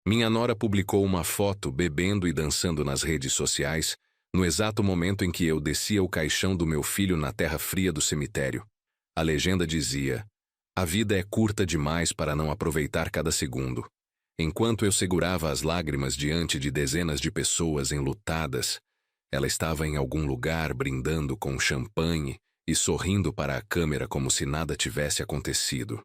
Minha nora publicou uma foto bebendo e dançando nas redes sociais, no exato momento em que eu descia o caixão do meu filho na terra fria do cemitério. A legenda dizia: "A vida é curta demais para não aproveitar cada segundo." Enquanto eu segurava as lágrimas diante de dezenas de pessoas enlutadas, ela estava em algum lugar brindando com champanhe e sorrindo para a câmera como se nada tivesse acontecido.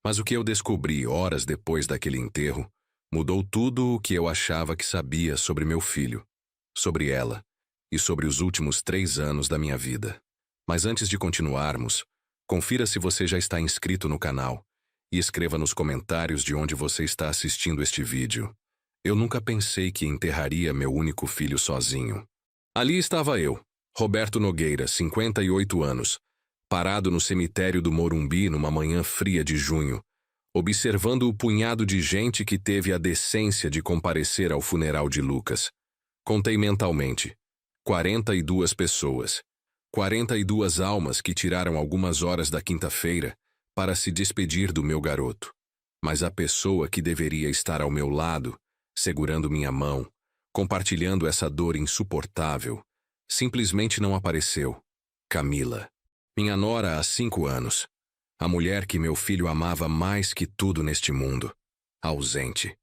Mas o que eu descobri horas depois daquele enterro mudou tudo o que eu achava que sabia sobre meu filho, sobre ela e sobre os últimos 3 anos da minha vida. Mas antes de continuarmos, confira se você já está inscrito no canal e escreva nos comentários de onde você está assistindo este vídeo. Eu nunca pensei que enterraria meu único filho sozinho. Ali estava eu, Roberto Nogueira, 58 anos, parado no cemitério do Morumbi numa manhã fria de junho, observando o punhado de gente que teve a decência de comparecer ao funeral de Lucas. Contei mentalmente: 42 pessoas. 42 almas que tiraram algumas horas da quinta-feira para se despedir do meu garoto. Mas a pessoa que deveria estar ao meu lado, segurando minha mão, compartilhando essa dor insuportável, simplesmente não apareceu. Camila. Minha nora há 5 anos. A mulher que meu filho amava mais que tudo neste mundo. Ausente.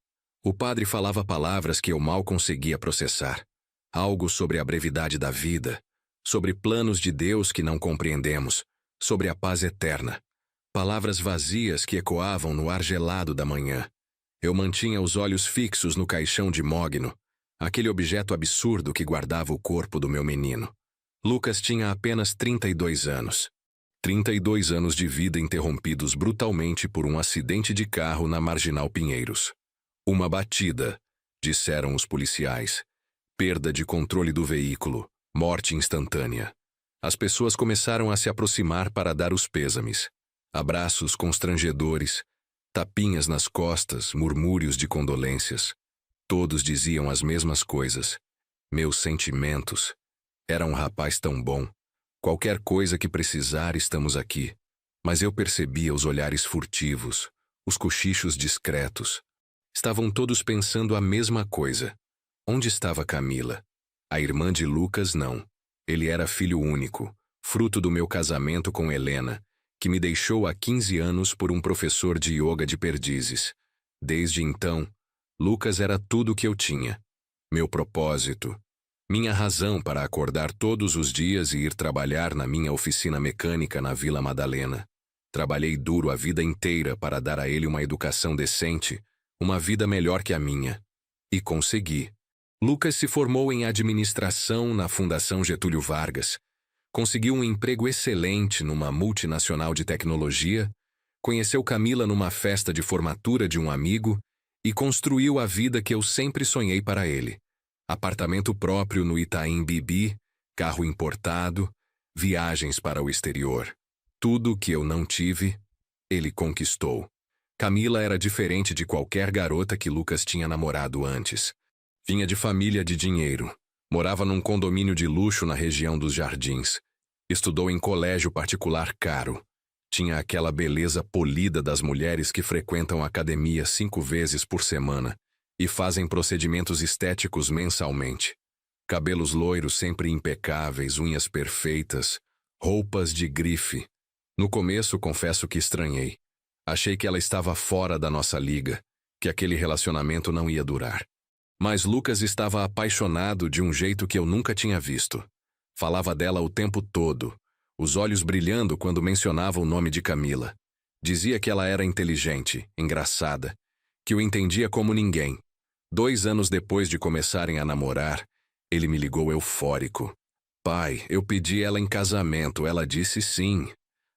O padre falava palavras que eu mal conseguia processar. Algo sobre a brevidade da vida, sobre planos de Deus que não compreendemos, sobre a paz eterna. Palavras vazias que ecoavam no ar gelado da manhã. Eu mantinha os olhos fixos no caixão de mogno, aquele objeto absurdo que guardava o corpo do meu menino. Lucas tinha apenas 32 anos. 32 anos de vida interrompidos brutalmente por um acidente de carro na Marginal Pinheiros. Uma batida, disseram os policiais. Perda de controle do veículo, morte instantânea. As pessoas começaram a se aproximar para dar os pêsames. Abraços constrangedores, tapinhas nas costas, murmúrios de condolências. Todos diziam as mesmas coisas. Meus sentimentos. Era um rapaz tão bom. Qualquer coisa que precisar, estamos aqui. Mas eu percebia os olhares furtivos, os cochichos discretos. Estavam todos pensando a mesma coisa. Onde estava Camila? A irmã de Lucas, não. Ele era filho único, fruto do meu casamento com Helena, que me deixou há 15 anos por um professor de yoga de Perdizes. Desde então, Lucas era tudo o que eu tinha. Meu propósito, minha razão para acordar todos os dias e ir trabalhar na minha oficina mecânica na Vila Madalena. Trabalhei duro a vida inteira para dar a ele uma educação decente, uma vida melhor que a minha. E consegui. Lucas se formou em administração na Fundação Getúlio Vargas, conseguiu um emprego excelente numa multinacional de tecnologia, conheceu Camila numa festa de formatura de um amigo e construiu a vida que eu sempre sonhei para ele. Apartamento próprio no Itaim Bibi, carro importado, viagens para o exterior. Tudo que eu não tive, ele conquistou. Camila era diferente de qualquer garota que Lucas tinha namorado antes. Vinha de família de dinheiro. Morava num condomínio de luxo na região dos Jardins. Estudou em colégio particular caro. Tinha aquela beleza polida das mulheres que frequentam a academia 5 vezes por semana e fazem procedimentos estéticos mensalmente. Cabelos loiros sempre impecáveis, unhas perfeitas, roupas de grife. No começo, confesso que estranhei. Achei que ela estava fora da nossa liga, que aquele relacionamento não ia durar. Mas Lucas estava apaixonado de um jeito que eu nunca tinha visto. Falava dela o tempo todo, os olhos brilhando quando mencionava o nome de Camila. Dizia que ela era inteligente, engraçada, que o entendia como ninguém. 2 anos depois de começarem a namorar, ele me ligou eufórico. "Pai, eu pedi ela em casamento, ela disse sim."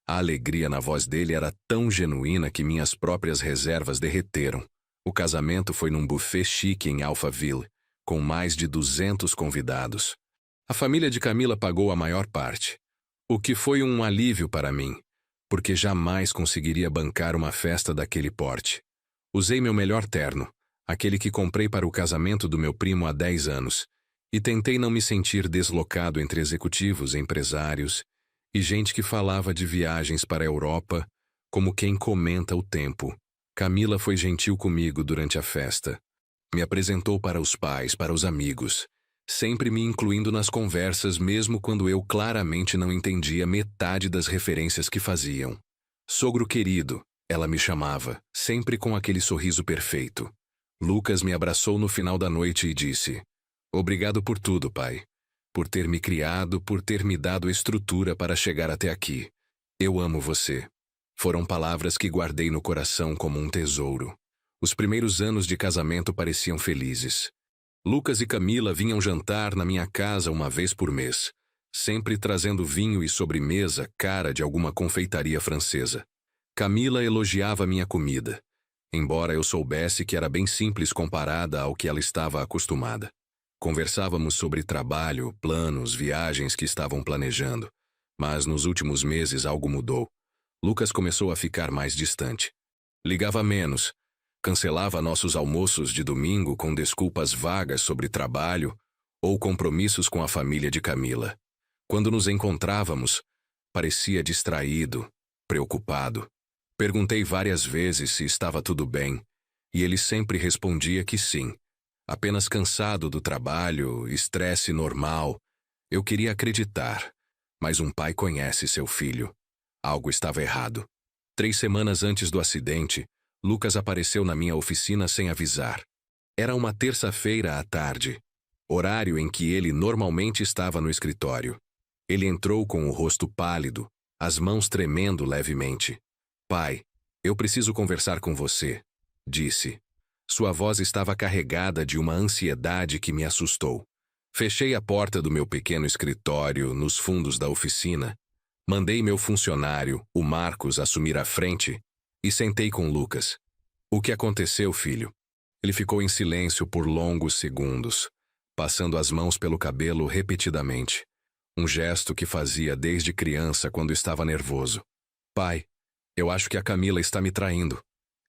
A alegria na voz dele era tão genuína que minhas próprias reservas derreteram. O casamento foi num buffet chique em Alphaville, com mais de 200 convidados. A família de Camila pagou a maior parte, o que foi um alívio para mim, porque jamais conseguiria bancar uma festa daquele porte. Usei meu melhor terno, aquele que comprei para o casamento do meu primo há 10 anos, e tentei não me sentir deslocado entre executivos, empresários e gente que falava de viagens para a Europa como quem comenta o tempo. Camila foi gentil comigo durante a festa. Me apresentou para os pais, para os amigos, sempre me incluindo nas conversas mesmo quando eu claramente não entendia metade das referências que faziam. Sogro querido, ela me chamava, sempre com aquele sorriso perfeito. Lucas me abraçou no final da noite e disse: "Obrigado por tudo, pai. Por ter me criado, por ter me dado estrutura para chegar até aqui. Eu amo você." Foram palavras que guardei no coração como um tesouro. Os primeiros anos de casamento pareciam felizes. Lucas e Camila vinham jantar na minha casa uma vez por mês, sempre trazendo vinho e sobremesa cara de alguma confeitaria francesa. Camila elogiava minha comida, embora eu soubesse que era bem simples comparada ao que ela estava acostumada. Conversávamos sobre trabalho, planos, viagens que estavam planejando, mas nos últimos meses algo mudou. Lucas começou a ficar mais distante. Ligava menos, cancelava nossos almoços de domingo com desculpas vagas sobre trabalho ou compromissos com a família de Camila. Quando nos encontrávamos, parecia distraído, preocupado. Perguntei várias vezes se estava tudo bem, e ele sempre respondia que sim. Apenas cansado do trabalho, estresse normal. Eu queria acreditar, mas um pai conhece seu filho. Algo estava errado. 3 semanas antes do acidente, Lucas apareceu na minha oficina sem avisar. Era uma terça-feira à tarde, horário em que ele normalmente estava no escritório. Ele entrou com o rosto pálido, as mãos tremendo levemente. "Pai, eu preciso conversar com você", disse. Sua voz estava carregada de uma ansiedade que me assustou. Fechei a porta do meu pequeno escritório nos fundos da oficina. Mandei meu funcionário, o Marcos, assumir a frente e sentei com Lucas. "O que aconteceu, filho?" Ele ficou em silêncio por longos segundos, passando as mãos pelo cabelo repetidamente. Um gesto que fazia desde criança quando estava nervoso. "Pai, eu acho que a Camila está me traindo."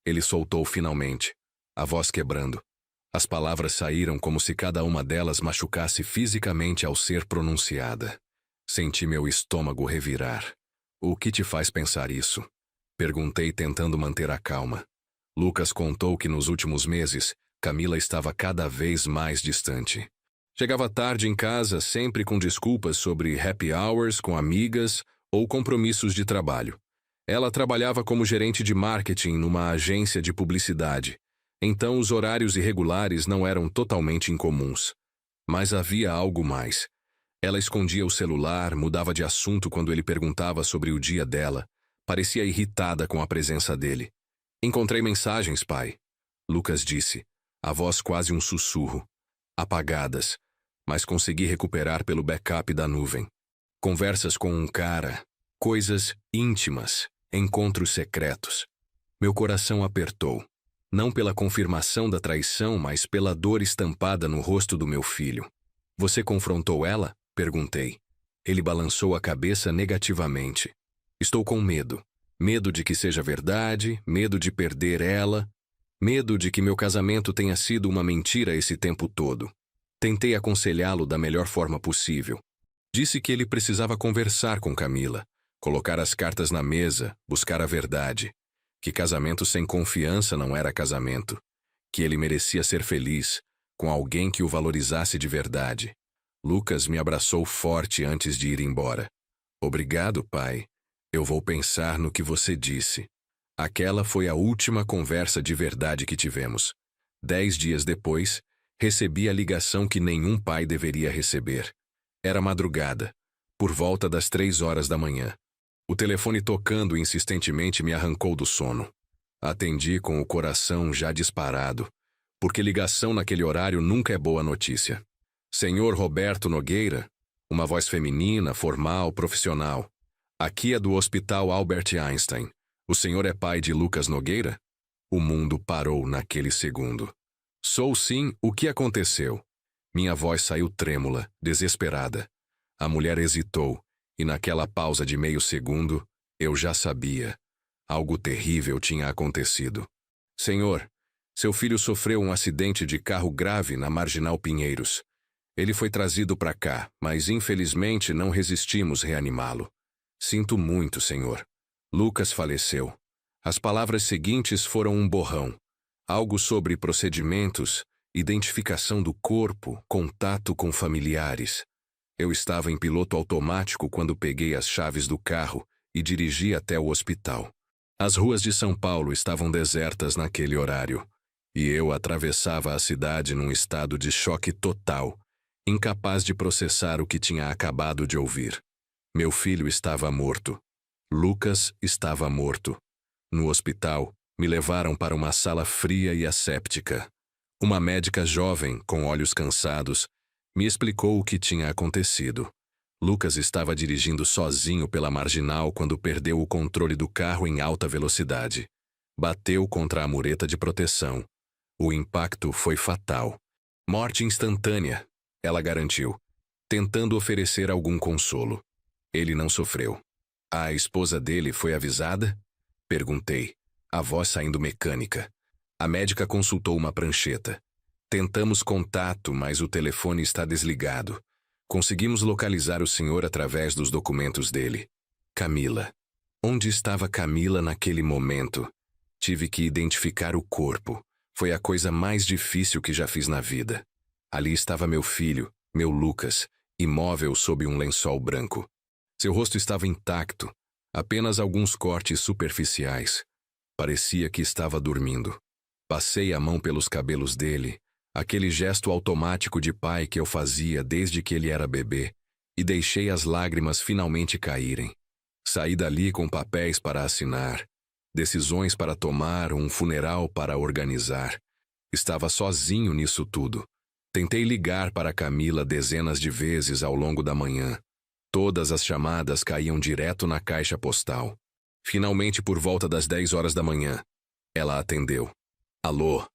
Ele soltou finalmente, a voz quebrando. As palavras saíram como se cada uma delas machucasse fisicamente ao ser pronunciada. Senti meu estômago revirar. "O que te faz pensar isso?" Perguntei tentando manter a calma. Lucas contou que nos últimos meses, Camila estava cada vez mais distante. Chegava tarde em casa sempre com desculpas sobre happy hours com amigas ou compromissos de trabalho. Ela trabalhava como gerente de marketing numa agência de publicidade, então os horários irregulares não eram totalmente incomuns. Mas havia algo mais. Ela escondia o celular, mudava de assunto quando ele perguntava sobre o dia dela. Parecia irritada com a presença dele. "Encontrei mensagens, pai", Lucas disse, a voz quase um sussurro. Apagadas, mas consegui recuperar pelo backup da nuvem. Conversas com um cara, coisas íntimas, encontros secretos. Meu coração apertou. Não pela confirmação da traição, mas pela dor estampada no rosto do meu filho. "Você confrontou ela?" perguntei. Ele balançou a cabeça negativamente. "Estou com medo. Medo de que seja verdade, medo de perder ela, medo de que meu casamento tenha sido uma mentira esse tempo todo." Tentei aconselhá-lo da melhor forma possível. Disse que ele precisava conversar com Camila, colocar as cartas na mesa, buscar a verdade. Que casamento sem confiança não era casamento. Que ele merecia ser feliz, com alguém que o valorizasse de verdade. Lucas me abraçou forte antes de ir embora. "Obrigado, pai. Eu vou pensar no que você disse." Aquela foi a última conversa de verdade que tivemos. 10 dias depois, recebi a ligação que nenhum pai deveria receber. Era madrugada, por volta das 3 horas da manhã. O telefone tocando insistentemente me arrancou do sono. Atendi com o coração já disparado, porque ligação naquele horário nunca é boa notícia. "Senhor Roberto Nogueira?" Uma voz feminina, formal, profissional. "Aqui é do Hospital Albert Einstein. O senhor é pai de Lucas Nogueira?" O mundo parou naquele segundo. "Sou sim, o que aconteceu?" Minha voz saiu trêmula, desesperada. A mulher hesitou, e naquela pausa de meio segundo, eu já sabia. Algo terrível tinha acontecido. "Senhor, seu filho sofreu um acidente de carro grave na Marginal Pinheiros. Ele foi trazido para cá, mas infelizmente não resistimos reanimá-lo. Sinto muito, senhor. Lucas faleceu." As palavras seguintes foram um borrão. Algo sobre procedimentos identificação do corpo, contato com familiares. Eu estava em piloto automático quando peguei as chaves do carro e dirigi até o hospital. As ruas de São Paulo estavam desertas naquele horário, e eu atravessava a cidade num estado de choque total, incapaz de processar o que tinha acabado de ouvir. Meu filho estava morto. Lucas estava morto. No hospital, me levaram para uma sala fria e asséptica. Uma médica jovem, com olhos cansados, me explicou o que tinha acontecido. Lucas estava dirigindo sozinho pela marginal quando perdeu o controle do carro em alta velocidade. Bateu contra a mureta de proteção. O impacto foi fatal. Morte instantânea, ela garantiu, tentando oferecer algum consolo. Ele não sofreu. A esposa dele foi avisada? Perguntei, a voz saindo mecânica. A médica consultou uma prancheta. Tentamos contato, mas o telefone está desligado. Conseguimos localizar o senhor através dos documentos dele. Camila. Onde estava Camila naquele momento? Tive que identificar o corpo. Foi a coisa mais difícil que já fiz na vida. Ali estava meu filho, meu Lucas, imóvel sob um lençol branco. Seu rosto estava intacto, apenas alguns cortes superficiais. Parecia que estava dormindo. Passei a mão pelos cabelos dele, aquele gesto automático de pai que eu fazia desde que ele era bebê, e deixei as lágrimas finalmente caírem. Saí dali com papéis para assinar, decisões para tomar, um funeral para organizar. Estava sozinho nisso tudo. Tentei ligar para Camila dezenas de vezes ao longo da manhã. Todas as chamadas caíam direto na caixa postal. Finalmente, por volta das 10 horas da manhã, ela atendeu. Alô?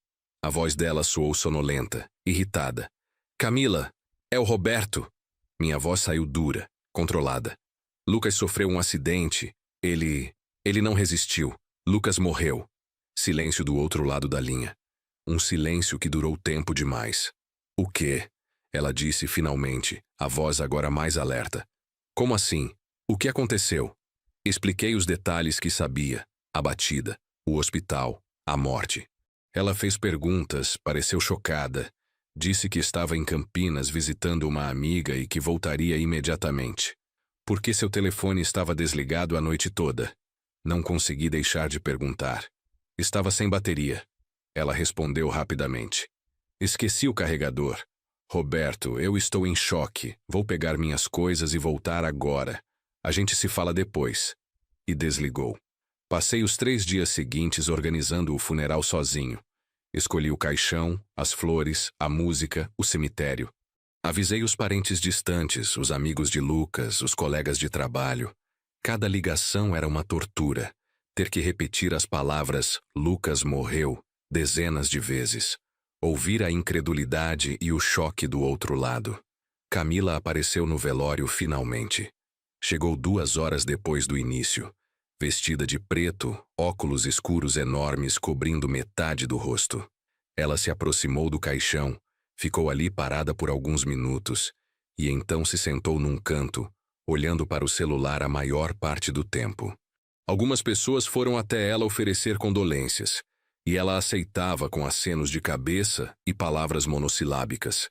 A voz dela soou sonolenta, irritada. Camila, é o Roberto. Minha voz saiu dura, controlada. Lucas sofreu um acidente. Ele não resistiu. Lucas morreu. Silêncio do outro lado da linha. Um silêncio que durou tempo demais. O quê? Ela disse finalmente, a voz agora mais alerta. Como assim? O que aconteceu? Expliquei os detalhes que sabia. A batida, o hospital, a morte. Ela fez perguntas, pareceu chocada. Disse que estava em Campinas visitando uma amiga e que voltaria imediatamente. Por que seu telefone estava desligado a noite toda? Não consegui deixar de perguntar. Estava sem bateria. Ela respondeu rapidamente. Esqueci o carregador. Roberto, eu estou em choque. Vou pegar minhas coisas e voltar agora. A gente se fala depois. E desligou. Passei os 3 dias seguintes organizando o funeral sozinho. Escolhi o caixão, as flores, a música, o cemitério. Avisei os parentes distantes, os amigos de Lucas, os colegas de trabalho. Cada ligação era uma tortura. Ter que repetir as palavras Lucas morreu dezenas de vezes. Ouvir a incredulidade e o choque do outro lado. Camila apareceu no velório finalmente. Chegou 2 horas depois do início. Vestida de preto, óculos escuros enormes cobrindo metade do rosto. Ela se aproximou do caixão, ficou ali parada por alguns minutos, e então se sentou num canto, olhando para o celular a maior parte do tempo. Algumas pessoas foram até ela oferecer condolências, e ela aceitava com acenos de cabeça e palavras monossilábicas.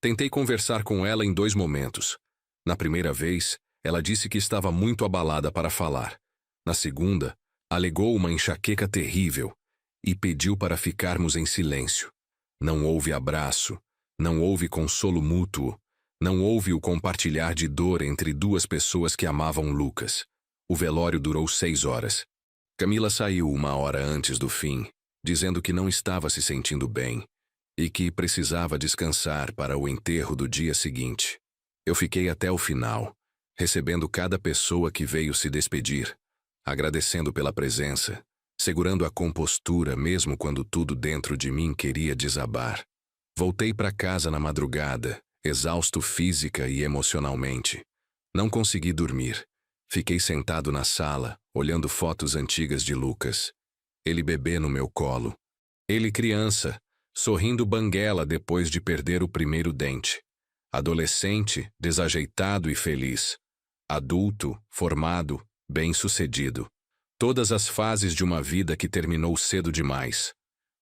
Tentei conversar com ela em 2 momentos. Na primeira vez, ela disse que estava muito abalada para falar. Na segunda, alegou uma enxaqueca terrível e pediu para ficarmos em silêncio. Não houve abraço, não houve consolo mútuo, não houve o compartilhar de dor entre 2 pessoas que amavam Lucas. O velório durou 6 horas. Camila saiu 1 hora antes do fim, dizendo que não estava se sentindo bem e que precisava descansar para o enterro do dia seguinte. Eu fiquei até o final, recebendo cada pessoa que veio se despedir, agradecendo pela presença, segurando a compostura mesmo quando tudo dentro de mim queria desabar. Voltei para casa na madrugada, exausto física e emocionalmente. Não consegui dormir. Fiquei sentado na sala, olhando fotos antigas de Lucas. Ele bebê no meu colo. Ele criança, sorrindo banguela depois de perder o primeiro dente. Adolescente, desajeitado e feliz. Adulto, formado, bem-sucedido. Todas as fases de uma vida que terminou cedo demais.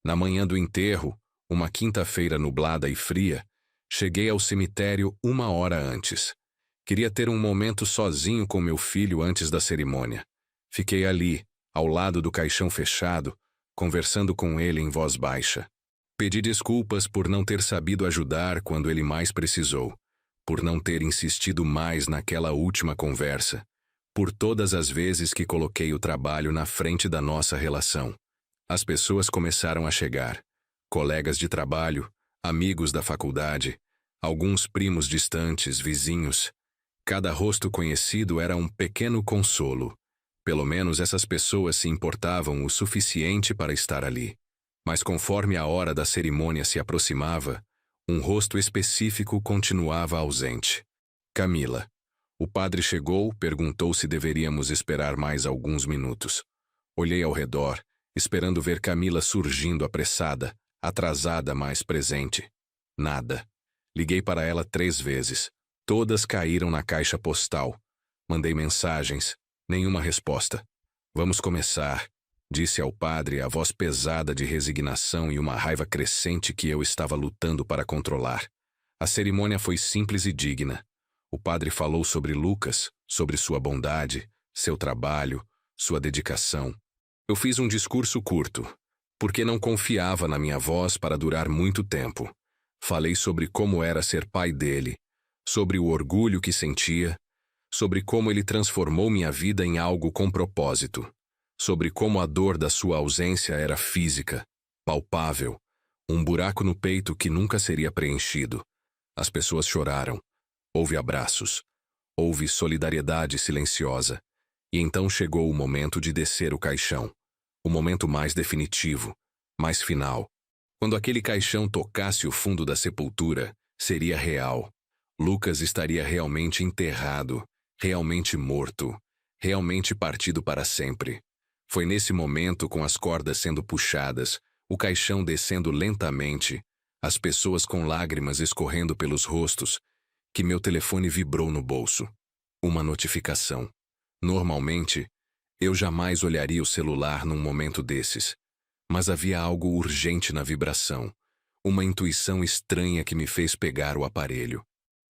Na manhã do enterro, Uma quinta-feira nublada e fria, cheguei ao cemitério 1 hora antes. Queria ter um momento sozinho com meu filho antes da cerimônia. Fiquei ali, ao lado do caixão fechado, conversando com ele em voz baixa. Pedi desculpas por não ter sabido ajudar quando ele mais precisou, por não ter insistido mais naquela última conversa, por todas as vezes que coloquei o trabalho na frente da nossa relação. As pessoas começaram a chegar. Colegas de trabalho, amigos da faculdade, alguns primos distantes, vizinhos. Cada rosto conhecido era um pequeno consolo. Pelo menos essas pessoas se importavam o suficiente para estar ali. Mas conforme a hora da cerimônia se aproximava, um rosto específico continuava ausente. Camila. O padre chegou, perguntou se deveríamos esperar mais alguns minutos. Olhei ao redor, esperando ver Camila surgindo apressada, atrasada, mas presente. Nada. Liguei para ela 3 vezes. Todas caíram na caixa postal. Mandei mensagens. Nenhuma resposta. Vamos começar, disse ao padre, a voz pesada de resignação e uma raiva crescente que eu estava lutando para controlar. A cerimônia foi simples e digna. O padre falou sobre Lucas, sobre sua bondade, seu trabalho, sua dedicação. Eu fiz um discurso curto, porque não confiava na minha voz para durar muito tempo. Falei sobre como era ser pai dele, sobre o orgulho que sentia, sobre como ele transformou minha vida em algo com propósito, sobre como a dor da sua ausência era física, palpável, um buraco no peito que nunca seria preenchido. As pessoas choraram. Houve abraços. Houve solidariedade silenciosa. E então chegou o momento de descer o caixão. O momento mais definitivo, mais final. Quando aquele caixão tocasse o fundo da sepultura, seria real. Lucas estaria realmente enterrado, realmente morto, realmente partido para sempre. Foi nesse momento, com as cordas sendo puxadas, o caixão descendo lentamente, as pessoas com lágrimas escorrendo pelos rostos, que meu telefone vibrou no bolso. Uma notificação. Normalmente, eu jamais olharia o celular num momento desses. Mas havia algo urgente na vibração. Uma intuição estranha que me fez pegar o aparelho.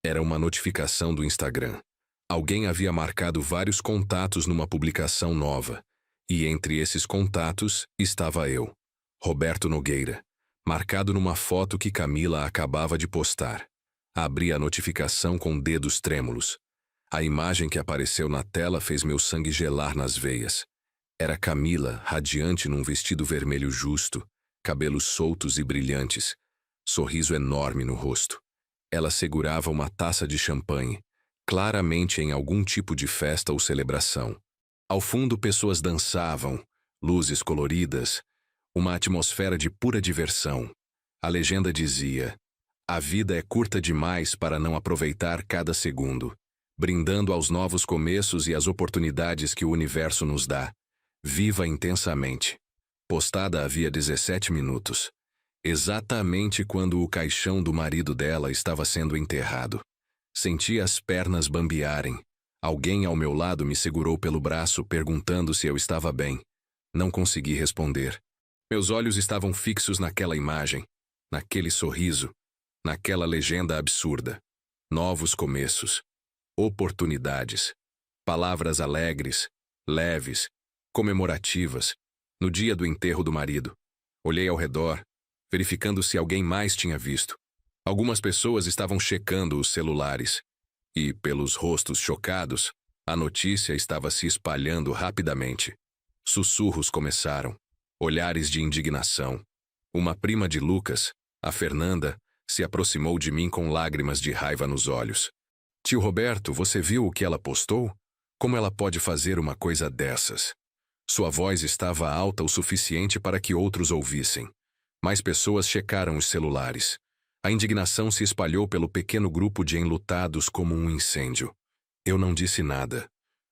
Era uma notificação do Instagram. Alguém havia marcado vários contatos numa publicação nova. E entre esses contatos estava eu, Roberto Nogueira, marcado numa foto que Camila acabava de postar. Abri a notificação com dedos trêmulos. A imagem que apareceu na tela fez meu sangue gelar nas veias. Era Camila, radiante num vestido vermelho justo, cabelos soltos e brilhantes, sorriso enorme no rosto. Ela segurava uma taça de champanhe, claramente em algum tipo de festa ou celebração. Ao fundo, pessoas dançavam, luzes coloridas, uma atmosfera de pura diversão. A legenda dizia: "A vida é curta demais para não aproveitar cada segundo, brindando aos novos começos e às oportunidades que o universo nos dá. Viva intensamente." Postada havia 17 minutos. Exatamente quando o caixão do marido dela estava sendo enterrado. Senti as pernas bambearem. Alguém ao meu lado me segurou pelo braço, perguntando se eu estava bem. Não consegui responder. Meus olhos estavam fixos naquela imagem, naquele sorriso, naquela legenda absurda. Novos começos. Oportunidades. Palavras alegres, leves, comemorativas, no dia do enterro do marido. Olhei ao redor, verificando se alguém mais tinha visto. Algumas pessoas estavam checando os celulares. E, pelos rostos chocados, a notícia estava se espalhando rapidamente. Sussurros começaram, olhares de indignação. Uma prima de Lucas, a Fernanda, se aproximou de mim com lágrimas de raiva nos olhos. "Tio Roberto, você viu o que ela postou? Como ela pode fazer uma coisa dessas?" Sua voz estava alta o suficiente para que outros ouvissem. Mais pessoas checaram os celulares. A indignação se espalhou pelo pequeno grupo de enlutados como um incêndio. Eu não disse nada.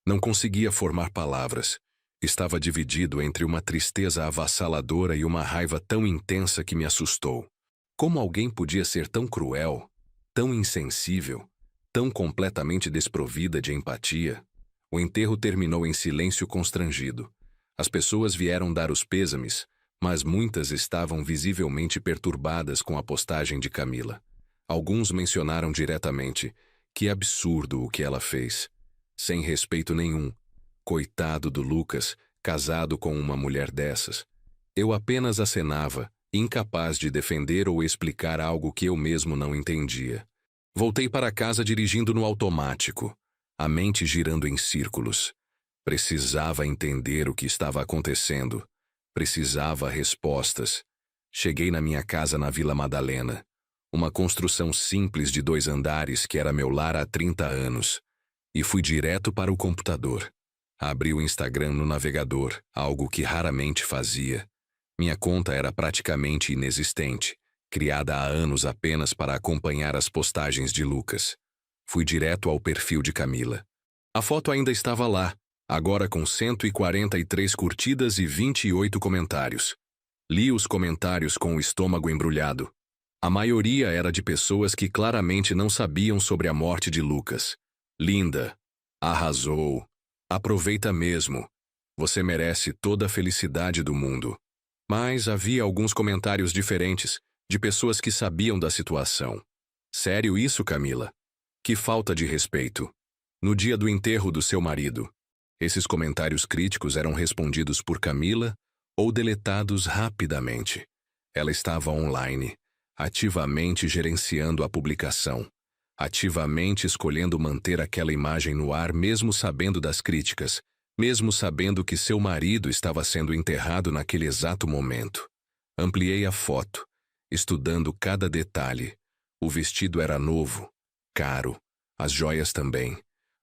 Não conseguia formar palavras. Estava dividido entre uma tristeza avassaladora e uma raiva tão intensa que me assustou. Como alguém podia ser tão cruel, tão insensível, tão completamente desprovida de empatia? O enterro terminou em silêncio constrangido. As pessoas vieram dar os pêsames, mas muitas estavam visivelmente perturbadas com a postagem de Camila. Alguns mencionaram diretamente: que absurdo o que ela fez. Sem respeito nenhum. Coitado do Lucas, casado com uma mulher dessas. Eu apenas acenava, incapaz de defender ou explicar algo que eu mesmo não entendia. Voltei para casa dirigindo no automático, a mente girando em círculos. Precisava entender o que estava acontecendo. Precisava respostas. Cheguei na minha casa na Vila Madalena, uma construção simples de 2 andares que era meu lar há 30 anos, e fui direto para o computador. Abri o Instagram no navegador, algo que raramente fazia. Minha conta era praticamente inexistente, criada há anos apenas para acompanhar as postagens de Lucas. Fui direto ao perfil de Camila. A foto ainda estava lá, agora com 143 curtidas e 28 comentários. Li os comentários com o estômago embrulhado. A maioria era de pessoas que claramente não sabiam sobre a morte de Lucas. Linda. Arrasou. Aproveita mesmo. Você merece toda a felicidade do mundo. Mas havia alguns comentários diferentes, de pessoas que sabiam da situação. Sério isso, Camila? Que falta de respeito. No dia do enterro do seu marido. Esses comentários críticos eram respondidos por Camila ou deletados rapidamente. Ela estava online, ativamente gerenciando a publicação, ativamente escolhendo manter aquela imagem no ar mesmo sabendo das críticas, mesmo sabendo que seu marido estava sendo enterrado naquele exato momento. Ampliei a foto, estudando cada detalhe. O vestido era novo, caro, as joias também.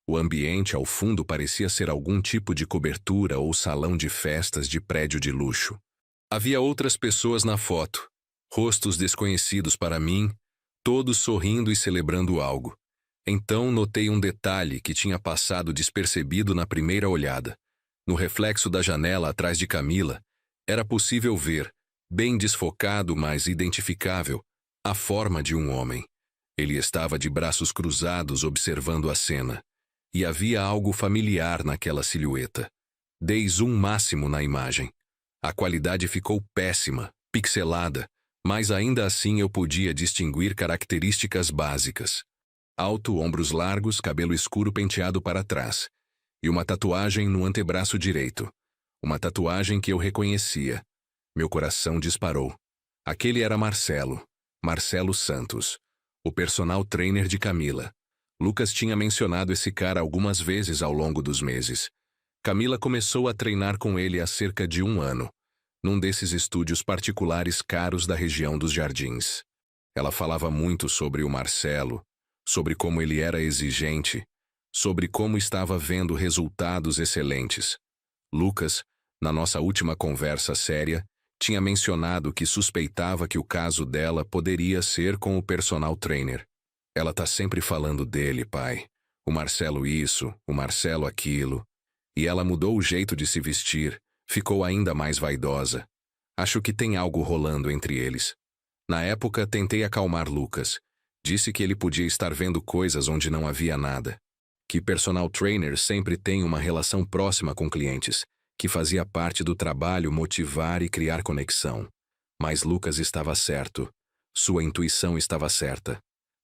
O ambiente ao fundo parecia ser algum tipo de cobertura ou salão de festas de prédio de luxo. Havia outras pessoas na foto, rostos desconhecidos para mim, todos sorrindo e celebrando algo. Então notei um detalhe que tinha passado despercebido na primeira olhada. No reflexo da janela atrás de Camila, era possível ver, bem desfocado mas identificável, a forma de um homem. Ele estava de braços cruzados observando a cena. E havia algo familiar naquela silhueta. Dei zoom máximo na imagem. A qualidade ficou péssima, pixelada, mas ainda assim eu podia distinguir características básicas. Alto, ombros largos, cabelo escuro penteado para trás. E uma tatuagem no antebraço direito. Uma tatuagem que eu reconhecia. Meu coração disparou. Aquele era Marcelo Santos, o personal trainer de Camila. Lucas tinha mencionado esse cara algumas vezes ao longo dos meses. Camila começou a treinar com ele há cerca de 1 ano, num desses estúdios particulares caros da região dos Jardins. Ela falava muito sobre o Marcelo, sobre como ele era exigente, sobre como estava vendo resultados excelentes. Lucas, na nossa última conversa séria, tinha mencionado que suspeitava que o caso dela poderia ser com o personal trainer. Ela tá sempre falando dele, pai. O Marcelo isso, o Marcelo aquilo. E ela mudou o jeito de se vestir, ficou ainda mais vaidosa. Acho que tem algo rolando entre eles. Na época, tentei acalmar Lucas. Disse que ele podia estar vendo coisas onde não havia nada. Que personal trainer sempre tem uma relação próxima com clientes, que fazia parte do trabalho motivar e criar conexão. Mas Lucas estava certo. Sua intuição estava certa.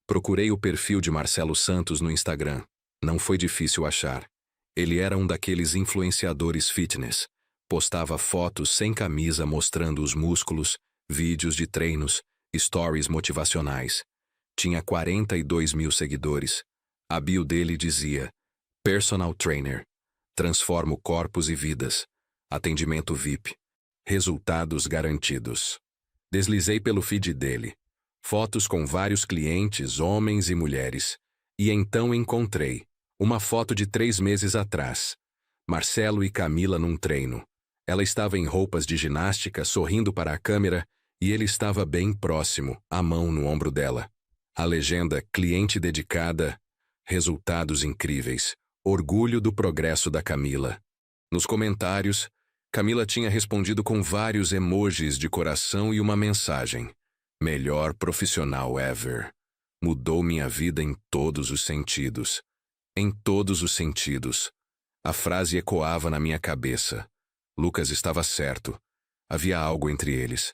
Procurei o perfil de Marcelo Santos no Instagram. Não foi difícil achar. Ele era um daqueles influenciadores fitness. Postava fotos sem camisa mostrando os músculos, vídeos de treinos, stories motivacionais. Tinha 42 mil seguidores. A bio dele dizia: Personal Trainer. Transformo corpos e vidas. Atendimento VIP. Resultados garantidos. Deslizei pelo feed dele. Fotos com vários clientes, homens e mulheres. E então encontrei uma foto de 3 meses atrás. Marcelo e Camila num treino. Ela estava em roupas de ginástica, sorrindo para a câmera, e ele estava bem próximo, a mão no ombro dela. A legenda: cliente dedicada, resultados incríveis, orgulho do progresso da Camila. Nos comentários, Camila tinha respondido com vários emojis de coração e uma mensagem: melhor profissional ever. Mudou minha vida em todos os sentidos. Em todos os sentidos. A frase ecoava na minha cabeça. Lucas estava certo. Havia algo entre eles.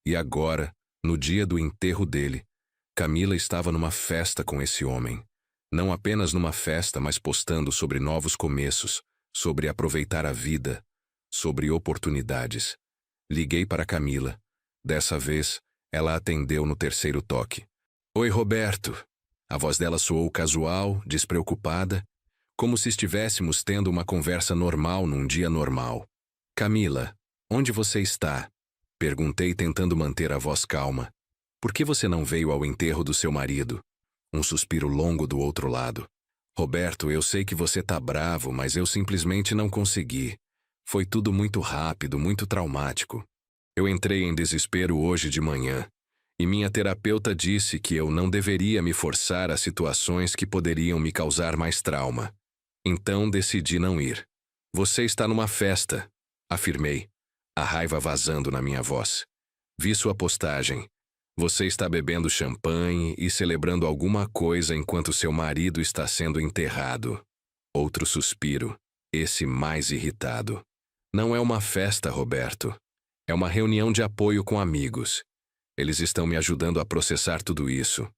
E agora, no dia do enterro dele, Camila estava numa festa com esse homem. Não apenas numa festa, mas postando sobre novos começos, sobre aproveitar a vida, sobre oportunidades. Liguei para Camila. Dessa vez, ela atendeu no terceiro toque. Oi, Roberto. A voz dela soou casual, despreocupada, como se estivéssemos tendo uma conversa normal num dia normal. Camila, onde você está? Perguntei tentando manter a voz calma. Por que você não veio ao enterro do seu marido? Um suspiro longo do outro lado. Roberto, eu sei que você tá bravo, mas eu simplesmente não consegui. Foi tudo muito rápido, muito traumático. Eu entrei em desespero hoje de manhã, e minha terapeuta disse que eu não deveria me forçar a situações que poderiam me causar mais trauma. Então decidi não ir. Você está numa festa, afirmei, a raiva vazando na minha voz. Vi sua postagem. Você está bebendo champanhe e celebrando alguma coisa enquanto seu marido está sendo enterrado. Outro suspiro, esse mais irritado. Não é uma festa, Roberto. É uma reunião de apoio com amigos. Eles estão me ajudando a processar tudo isso.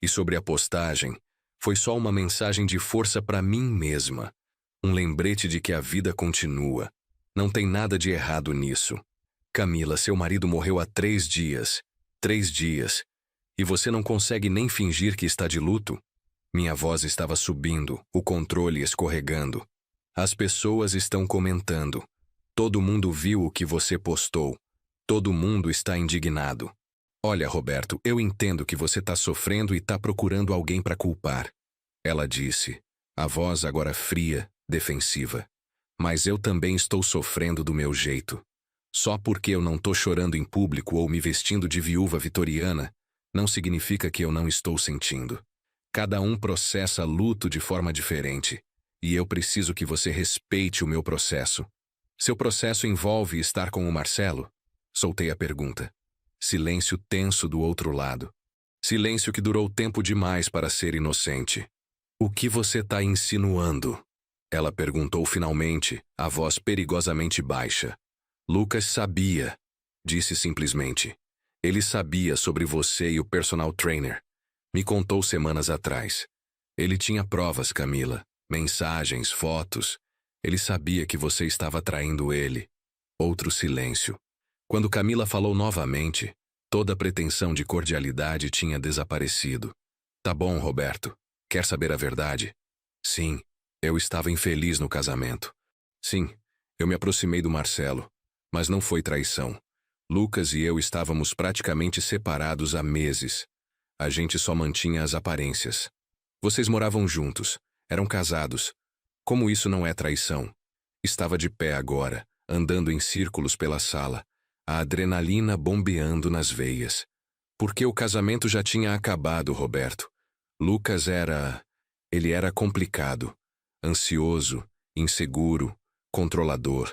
E sobre a postagem, foi só uma mensagem de força para mim mesma. Um lembrete de que a vida continua. Não tem nada de errado nisso. Camila, seu marido morreu há 3 dias. 3 dias. E você não consegue nem fingir que está de luto? Minha voz estava subindo, o controle escorregando. As pessoas estão comentando. Todo mundo viu o que você postou. Todo mundo está indignado. Olha, Roberto, eu entendo que você está sofrendo e está procurando alguém para culpar. Ela disse, a voz agora fria, defensiva. Mas eu também estou sofrendo do meu jeito. Só porque eu não estou chorando em público ou me vestindo de viúva vitoriana, não significa que eu não estou sentindo. Cada um processa luto de forma diferente, e eu preciso que você respeite o meu processo. Seu processo envolve estar com o Marcelo? Soltei a pergunta. Silêncio tenso do outro lado. Silêncio que durou tempo demais para ser inocente. O que você está insinuando? Ela perguntou finalmente, a voz perigosamente baixa. Lucas sabia, disse simplesmente. Ele sabia sobre você e o personal trainer. Me contou semanas atrás. Ele tinha provas, Camila. Mensagens, fotos. Ele sabia que você estava traindo ele. Outro silêncio. Quando Camila falou novamente, toda a pretensão de cordialidade tinha desaparecido. Tá bom, Roberto. Quer saber a verdade? Sim, eu estava infeliz no casamento. Sim, eu me aproximei do Marcelo. Mas não foi traição. Lucas e eu estávamos praticamente separados há meses. A gente só mantinha as aparências. Vocês moravam juntos, eram casados. Como isso não é traição? Estava de pé agora, andando em círculos pela sala, a adrenalina bombeando nas veias. Porque o casamento já tinha acabado, Roberto. Lucas era... Ele era complicado, ansioso, inseguro, controlador.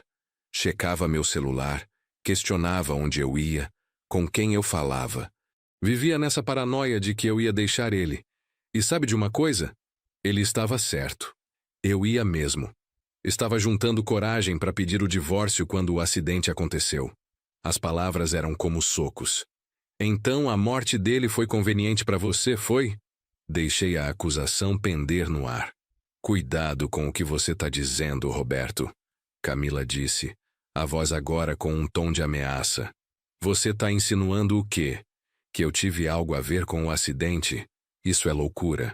Checava meu celular, questionava onde eu ia, com quem eu falava. Vivia nessa paranoia de que eu ia deixar ele. E sabe de uma coisa? Ele estava certo. Eu ia mesmo. Estava juntando coragem para pedir o divórcio quando o acidente aconteceu. As palavras eram como socos. Então a morte dele foi conveniente para você, foi? Deixei a acusação pender no ar. Cuidado com o que você está dizendo, Roberto. Camila disse, a voz agora com um tom de ameaça. Você está insinuando o quê? Que eu tive algo a ver com o acidente? Isso é loucura.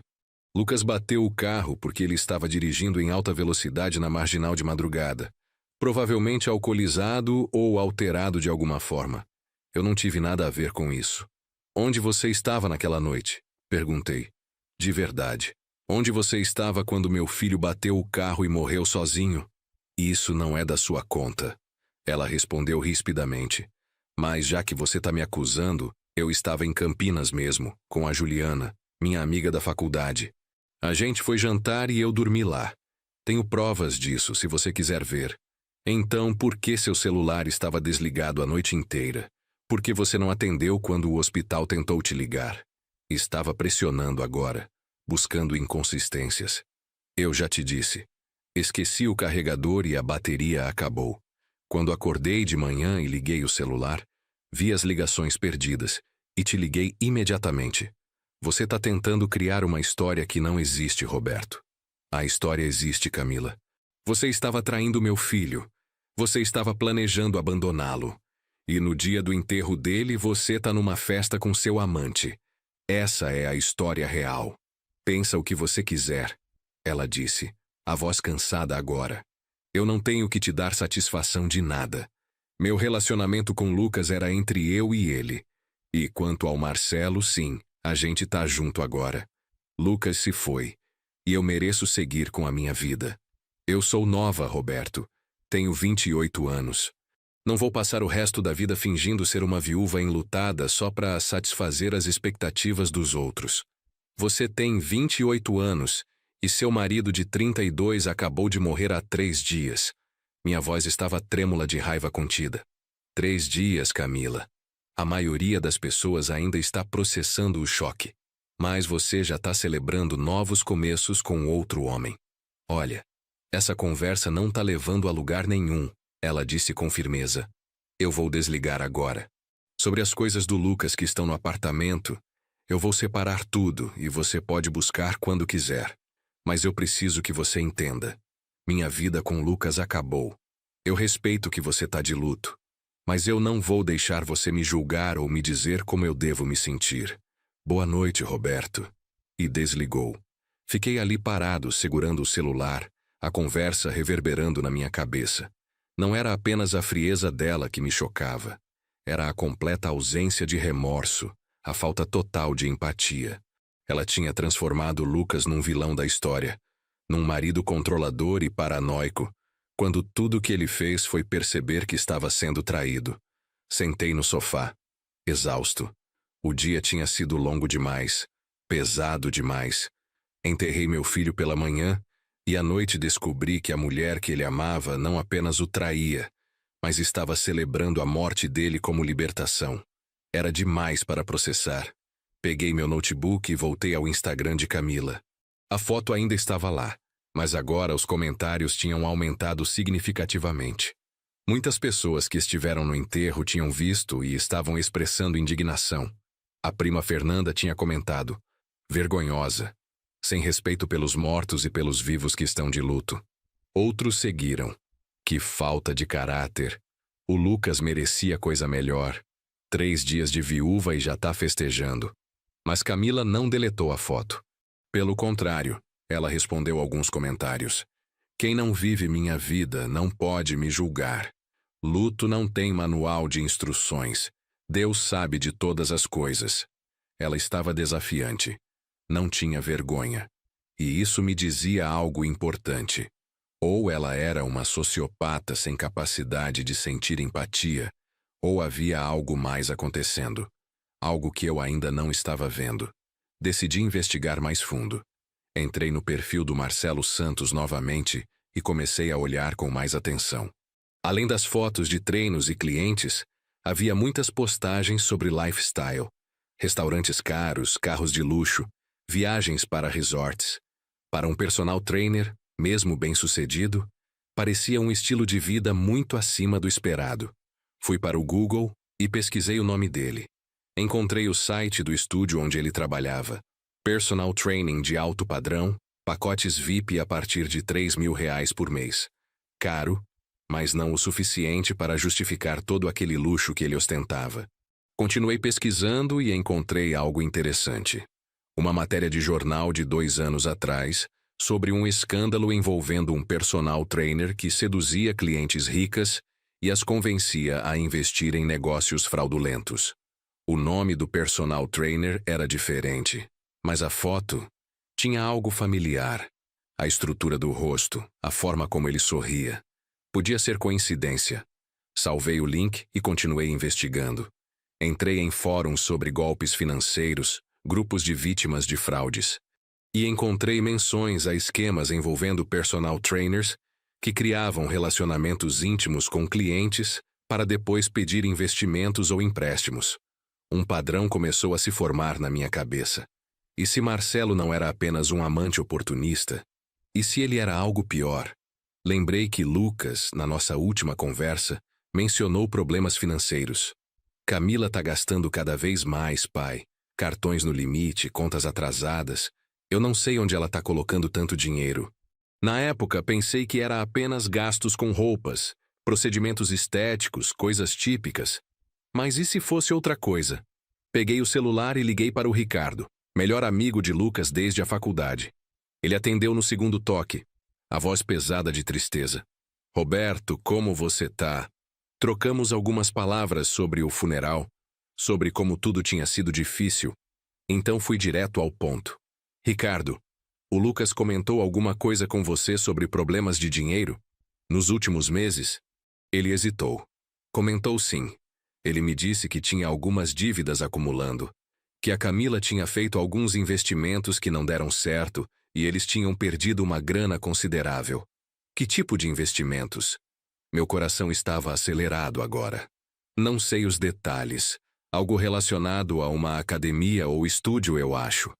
Lucas bateu o carro porque ele estava dirigindo em alta velocidade na marginal de madrugada. Provavelmente alcoolizado ou alterado de alguma forma. Eu não tive nada a ver com isso. Onde você estava naquela noite? Perguntei. De verdade. Onde você estava quando meu filho bateu o carro e morreu sozinho? Isso não é da sua conta. Ela respondeu rispidamente. Mas já que você está me acusando, eu estava em Campinas mesmo, com a Juliana, minha amiga da faculdade. A gente foi jantar e eu dormi lá. Tenho provas disso, se você quiser ver. Então, por que seu celular estava desligado a noite inteira? Por que você não atendeu quando o hospital tentou te ligar? Estava pressionando agora, buscando inconsistências. Eu já te disse. Esqueci o carregador e a bateria acabou. Quando acordei de manhã e liguei o celular, vi as ligações perdidas e te liguei imediatamente. Você está tentando criar uma história que não existe, Roberto. A história existe, Camila. Você estava traindo meu filho. Você estava planejando abandoná-lo. E no dia do enterro dele, você está numa festa com seu amante. Essa é a história real. Pensa o que você quiser, ela disse, a voz cansada agora. Eu não tenho que te dar satisfação de nada. Meu relacionamento com Lucas era entre eu e ele. E quanto ao Marcelo, sim, a gente tá junto agora. Lucas se foi. E eu mereço seguir com a minha vida. Eu sou nova, Roberto. Tenho 28 anos. Não vou passar o resto da vida fingindo ser uma viúva enlutada só para satisfazer as expectativas dos outros. Você tem 28 anos e seu marido de 32 acabou de morrer há 3 dias. Minha voz estava trêmula de raiva contida. 3 dias, Camila. A maioria das pessoas ainda está processando o choque. Mas você já está celebrando novos começos com outro homem. Olha, essa conversa não está levando a lugar nenhum, ela disse com firmeza. Eu vou desligar agora. Sobre as coisas do Lucas que estão no apartamento, eu vou separar tudo e você pode buscar quando quiser. Mas eu preciso que você entenda. Minha vida com Lucas acabou. Eu respeito que você está de luto. Mas eu não vou deixar você me julgar ou me dizer como eu devo me sentir. Boa noite, Roberto. E desligou. Fiquei ali parado, segurando o celular, a conversa reverberando na minha cabeça. Não era apenas a frieza dela que me chocava. Era a completa ausência de remorso, a falta total de empatia. Ela tinha transformado Lucas num vilão da história, num marido controlador e paranoico, quando tudo que ele fez foi perceber que estava sendo traído. Sentei no sofá, exausto. O dia tinha sido longo demais, pesado demais. Enterrei meu filho pela manhã e à noite descobri que a mulher que ele amava não apenas o traía, mas estava celebrando a morte dele como libertação. Era demais para processar. Peguei meu notebook e voltei ao Instagram de Camila. A foto ainda estava lá, mas agora os comentários tinham aumentado significativamente. Muitas pessoas que estiveram no enterro tinham visto e estavam expressando indignação. A prima Fernanda tinha comentado: vergonhosa, sem respeito pelos mortos e pelos vivos que estão de luto. Outros seguiram: que falta de caráter. O Lucas merecia coisa melhor. 3 dias de viúva e já tá festejando. Mas Camila não deletou a foto. Pelo contrário, ela respondeu alguns comentários. Quem não vive minha vida não pode me julgar. Luto não tem manual de instruções. Deus sabe de todas as coisas. Ela estava desafiante. Não tinha vergonha. E isso me dizia algo importante. Ou ela era uma sociopata sem capacidade de sentir empatia, ou havia algo mais acontecendo. Algo que eu ainda não estava vendo. Decidi investigar mais fundo. Entrei no perfil do Marcelo Santos novamente e comecei a olhar com mais atenção. Além das fotos de treinos e clientes, havia muitas postagens sobre lifestyle. Restaurantes caros, carros de luxo, viagens para resorts. Para um personal trainer, mesmo bem-sucedido, parecia um estilo de vida muito acima do esperado. Fui para o Google e pesquisei o nome dele. Encontrei o site do estúdio onde ele trabalhava. Personal training de alto padrão, pacotes VIP a partir de R$ 3.000 por mês. Caro, mas não o suficiente para justificar todo aquele luxo que ele ostentava. Continuei pesquisando e encontrei algo interessante. Uma matéria de jornal de 2 anos atrás sobre um escândalo envolvendo um personal trainer que seduzia clientes ricas e as convencia a investir em negócios fraudulentos. O nome do personal trainer era diferente, mas a foto tinha algo familiar. A estrutura do rosto, a forma como ele sorria. Podia ser coincidência. Salvei o link e continuei investigando. Entrei em fóruns sobre golpes financeiros, grupos de vítimas de fraudes. E encontrei menções a esquemas envolvendo personal trainers que criavam relacionamentos íntimos com clientes para depois pedir investimentos ou empréstimos. Um padrão começou a se formar na minha cabeça. E se Marcelo não era apenas um amante oportunista? E se ele era algo pior? Lembrei que Lucas, na nossa última conversa, mencionou problemas financeiros. Camila tá gastando cada vez mais, pai. Cartões no limite, contas atrasadas. Eu não sei onde ela tá colocando tanto dinheiro. Na época, pensei que era apenas gastos com roupas, procedimentos estéticos, coisas típicas. Mas e se fosse outra coisa? Peguei o celular e liguei para o Ricardo, melhor amigo de Lucas desde a faculdade. Ele atendeu no segundo toque, a voz pesada de tristeza. Roberto, como você tá? Trocamos algumas palavras sobre o funeral, sobre como tudo tinha sido difícil. Então fui direto ao ponto. Ricardo, o Lucas comentou alguma coisa com você sobre problemas de dinheiro? Nos últimos meses? Ele hesitou. Comentou sim. Ele me disse que tinha algumas dívidas acumulando, que a Camila tinha feito alguns investimentos que não deram certo e eles tinham perdido uma grana considerável. Que tipo de investimentos? Meu coração estava acelerado agora. Não sei os detalhes. Algo relacionado a uma academia ou estúdio, eu acho.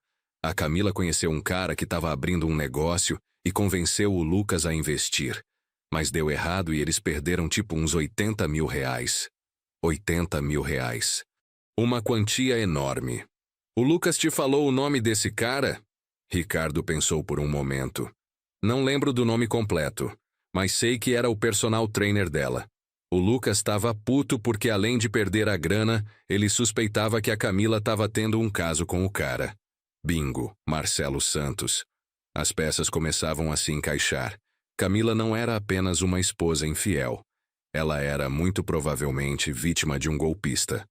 A Camila conheceu um cara que estava abrindo um negócio e convenceu o Lucas a investir. Mas deu errado e eles perderam tipo uns 80 mil reais. 80 mil reais. Uma quantia enorme. O Lucas te falou o nome desse cara? Ricardo pensou por um momento. Não lembro do nome completo, mas sei que era o personal trainer dela. O Lucas estava puto porque, além de perder a grana, ele suspeitava que a Camila estava tendo um caso com o cara. Bingo, Marcelo Santos. As peças começavam a se encaixar. Camila não era apenas uma esposa infiel. Ela era, muito provavelmente, vítima de um golpista.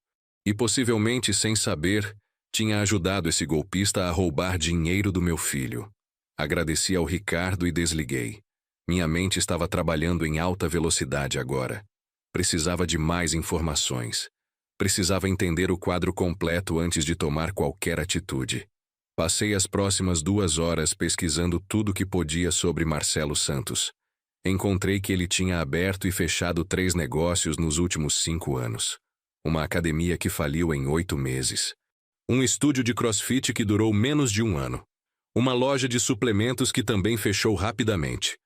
E, possivelmente, sem saber, tinha ajudado esse golpista a roubar dinheiro do meu filho. Agradeci ao Ricardo e desliguei. Minha mente estava trabalhando em alta velocidade agora. Precisava de mais informações. Precisava entender o quadro completo antes de tomar qualquer atitude. Passei as próximas 2 horas pesquisando tudo que podia sobre Marcelo Santos. Encontrei que ele tinha aberto e fechado 3 negócios nos últimos 5 anos. Uma academia que faliu em 8 meses. Um estúdio de crossfit que durou menos de 1 ano. Uma loja de suplementos que também fechou rapidamente.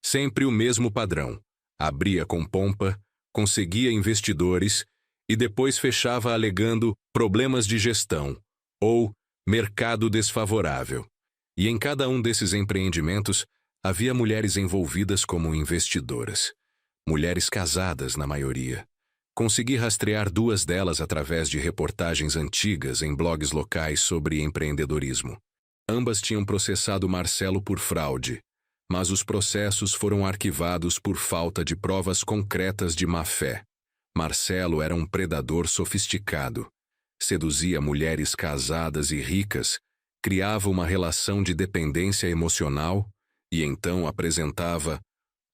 Sempre o mesmo padrão. Abria com pompa, conseguia investidores e depois fechava alegando problemas de gestão ou mercado desfavorável. E em cada um desses empreendimentos havia mulheres envolvidas como investidoras. Mulheres casadas, na maioria. Consegui rastrear 2 delas através de reportagens antigas em blogs locais sobre empreendedorismo. Ambas tinham processado Marcelo por fraude, mas os processos foram arquivados por falta de provas concretas de má-fé. Marcelo era um predador sofisticado. Seduzia mulheres casadas e ricas, criava uma relação de dependência emocional e então apresentava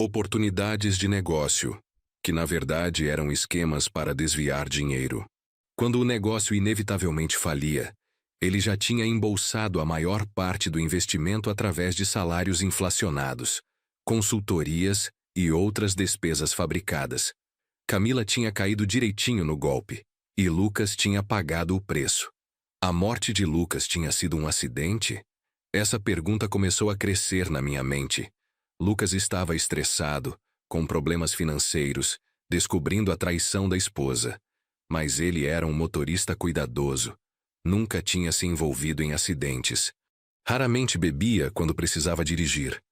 oportunidades de negócio, que na verdade eram esquemas para desviar dinheiro. Quando o negócio inevitavelmente falia, ele já tinha embolsado a maior parte do investimento através de salários inflacionados, consultorias e outras despesas fabricadas. Camila tinha caído direitinho no golpe, e Lucas tinha pagado o preço. A morte de Lucas tinha sido um acidente? Essa pergunta começou a crescer na minha mente. Lucas estava estressado, com problemas financeiros, descobrindo a traição da esposa. Mas ele era um motorista cuidadoso. Nunca tinha se envolvido em acidentes. Raramente bebia quando precisava dirigir.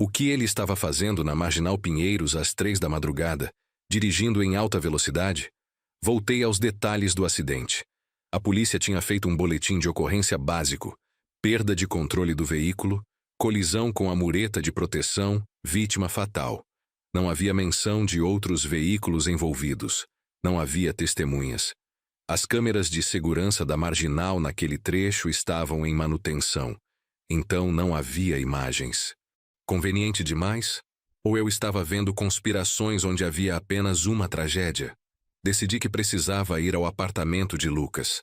O que ele estava fazendo na Marginal Pinheiros às 3 da madrugada, dirigindo em alta velocidade? Voltei aos detalhes do acidente. A polícia tinha feito um boletim de ocorrência básico: perda de controle do veículo, colisão com a mureta de proteção, vítima fatal. Não havia menção de outros veículos envolvidos. Não havia testemunhas. As câmeras de segurança da Marginal naquele trecho estavam em manutenção. Então não havia imagens. Conveniente demais? Ou eu estava vendo conspirações onde havia apenas uma tragédia? Decidi que precisava ir ao apartamento de Lucas.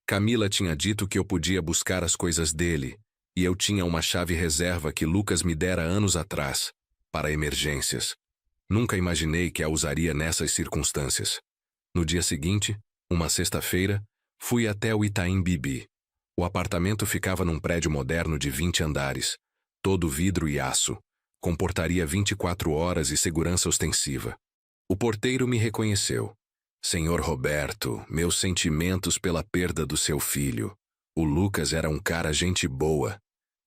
Camila tinha dito que eu podia buscar as coisas dele, e eu tinha uma chave reserva que Lucas me dera anos atrás, para emergências. Nunca imaginei que a usaria nessas circunstâncias. No dia seguinte, uma sexta-feira, fui até o Itaim Bibi. O apartamento ficava num prédio moderno de 20 andares, todo vidro e aço, com portaria 24 horas e segurança ostensiva. O porteiro me reconheceu. Senhor Roberto, meus sentimentos pela perda do seu filho. O Lucas era um cara gente boa.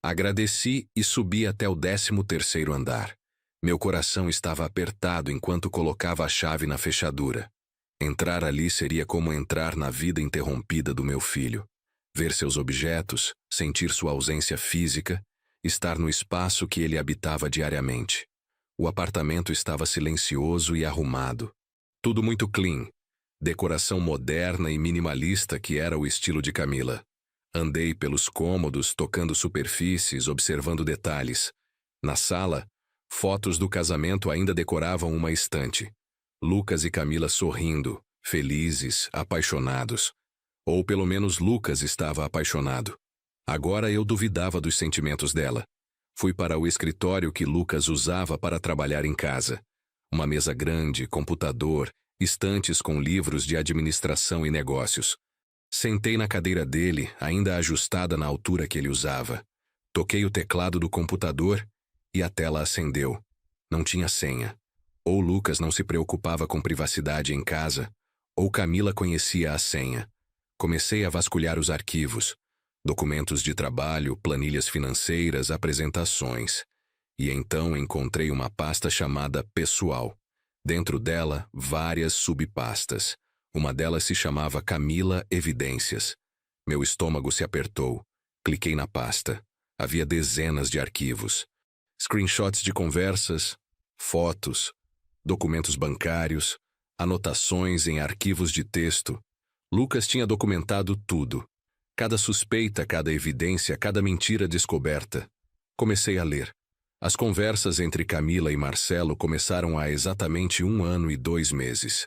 Agradeci e subi até o 13º andar. Meu coração estava apertado enquanto colocava a chave na fechadura. Entrar ali seria como entrar na vida interrompida do meu filho. Ver seus objetos, sentir sua ausência física, estar no espaço que ele habitava diariamente. O apartamento estava silencioso e arrumado. Tudo muito clean. Decoração moderna e minimalista que era o estilo de Camila. Andei pelos cômodos, tocando superfícies, observando detalhes. Na sala, fotos do casamento ainda decoravam uma estante. Lucas e Camila sorrindo, felizes, apaixonados. Ou pelo menos Lucas estava apaixonado. Agora eu duvidava dos sentimentos dela. Fui para o escritório que Lucas usava para trabalhar em casa. Uma mesa grande, computador, estantes com livros de administração e negócios. Sentei na cadeira dele, ainda ajustada na altura que ele usava. Toquei o teclado do computador e a tela acendeu. Não tinha senha. Ou Lucas não se preocupava com privacidade em casa, ou Camila conhecia a senha. Comecei a vasculhar os arquivos. Documentos de trabalho, planilhas financeiras, apresentações. E então encontrei uma pasta chamada Pessoal. Dentro dela, várias subpastas. Uma delas se chamava Camila Evidências. Meu estômago se apertou. Cliquei na pasta. Havia dezenas de arquivos. Screenshots de conversas, fotos, documentos bancários, anotações em arquivos de texto. Lucas tinha documentado tudo. Cada suspeita, cada evidência, cada mentira descoberta. Comecei a ler. As conversas entre Camila e Marcelo começaram há exatamente 1 ano e 2 meses.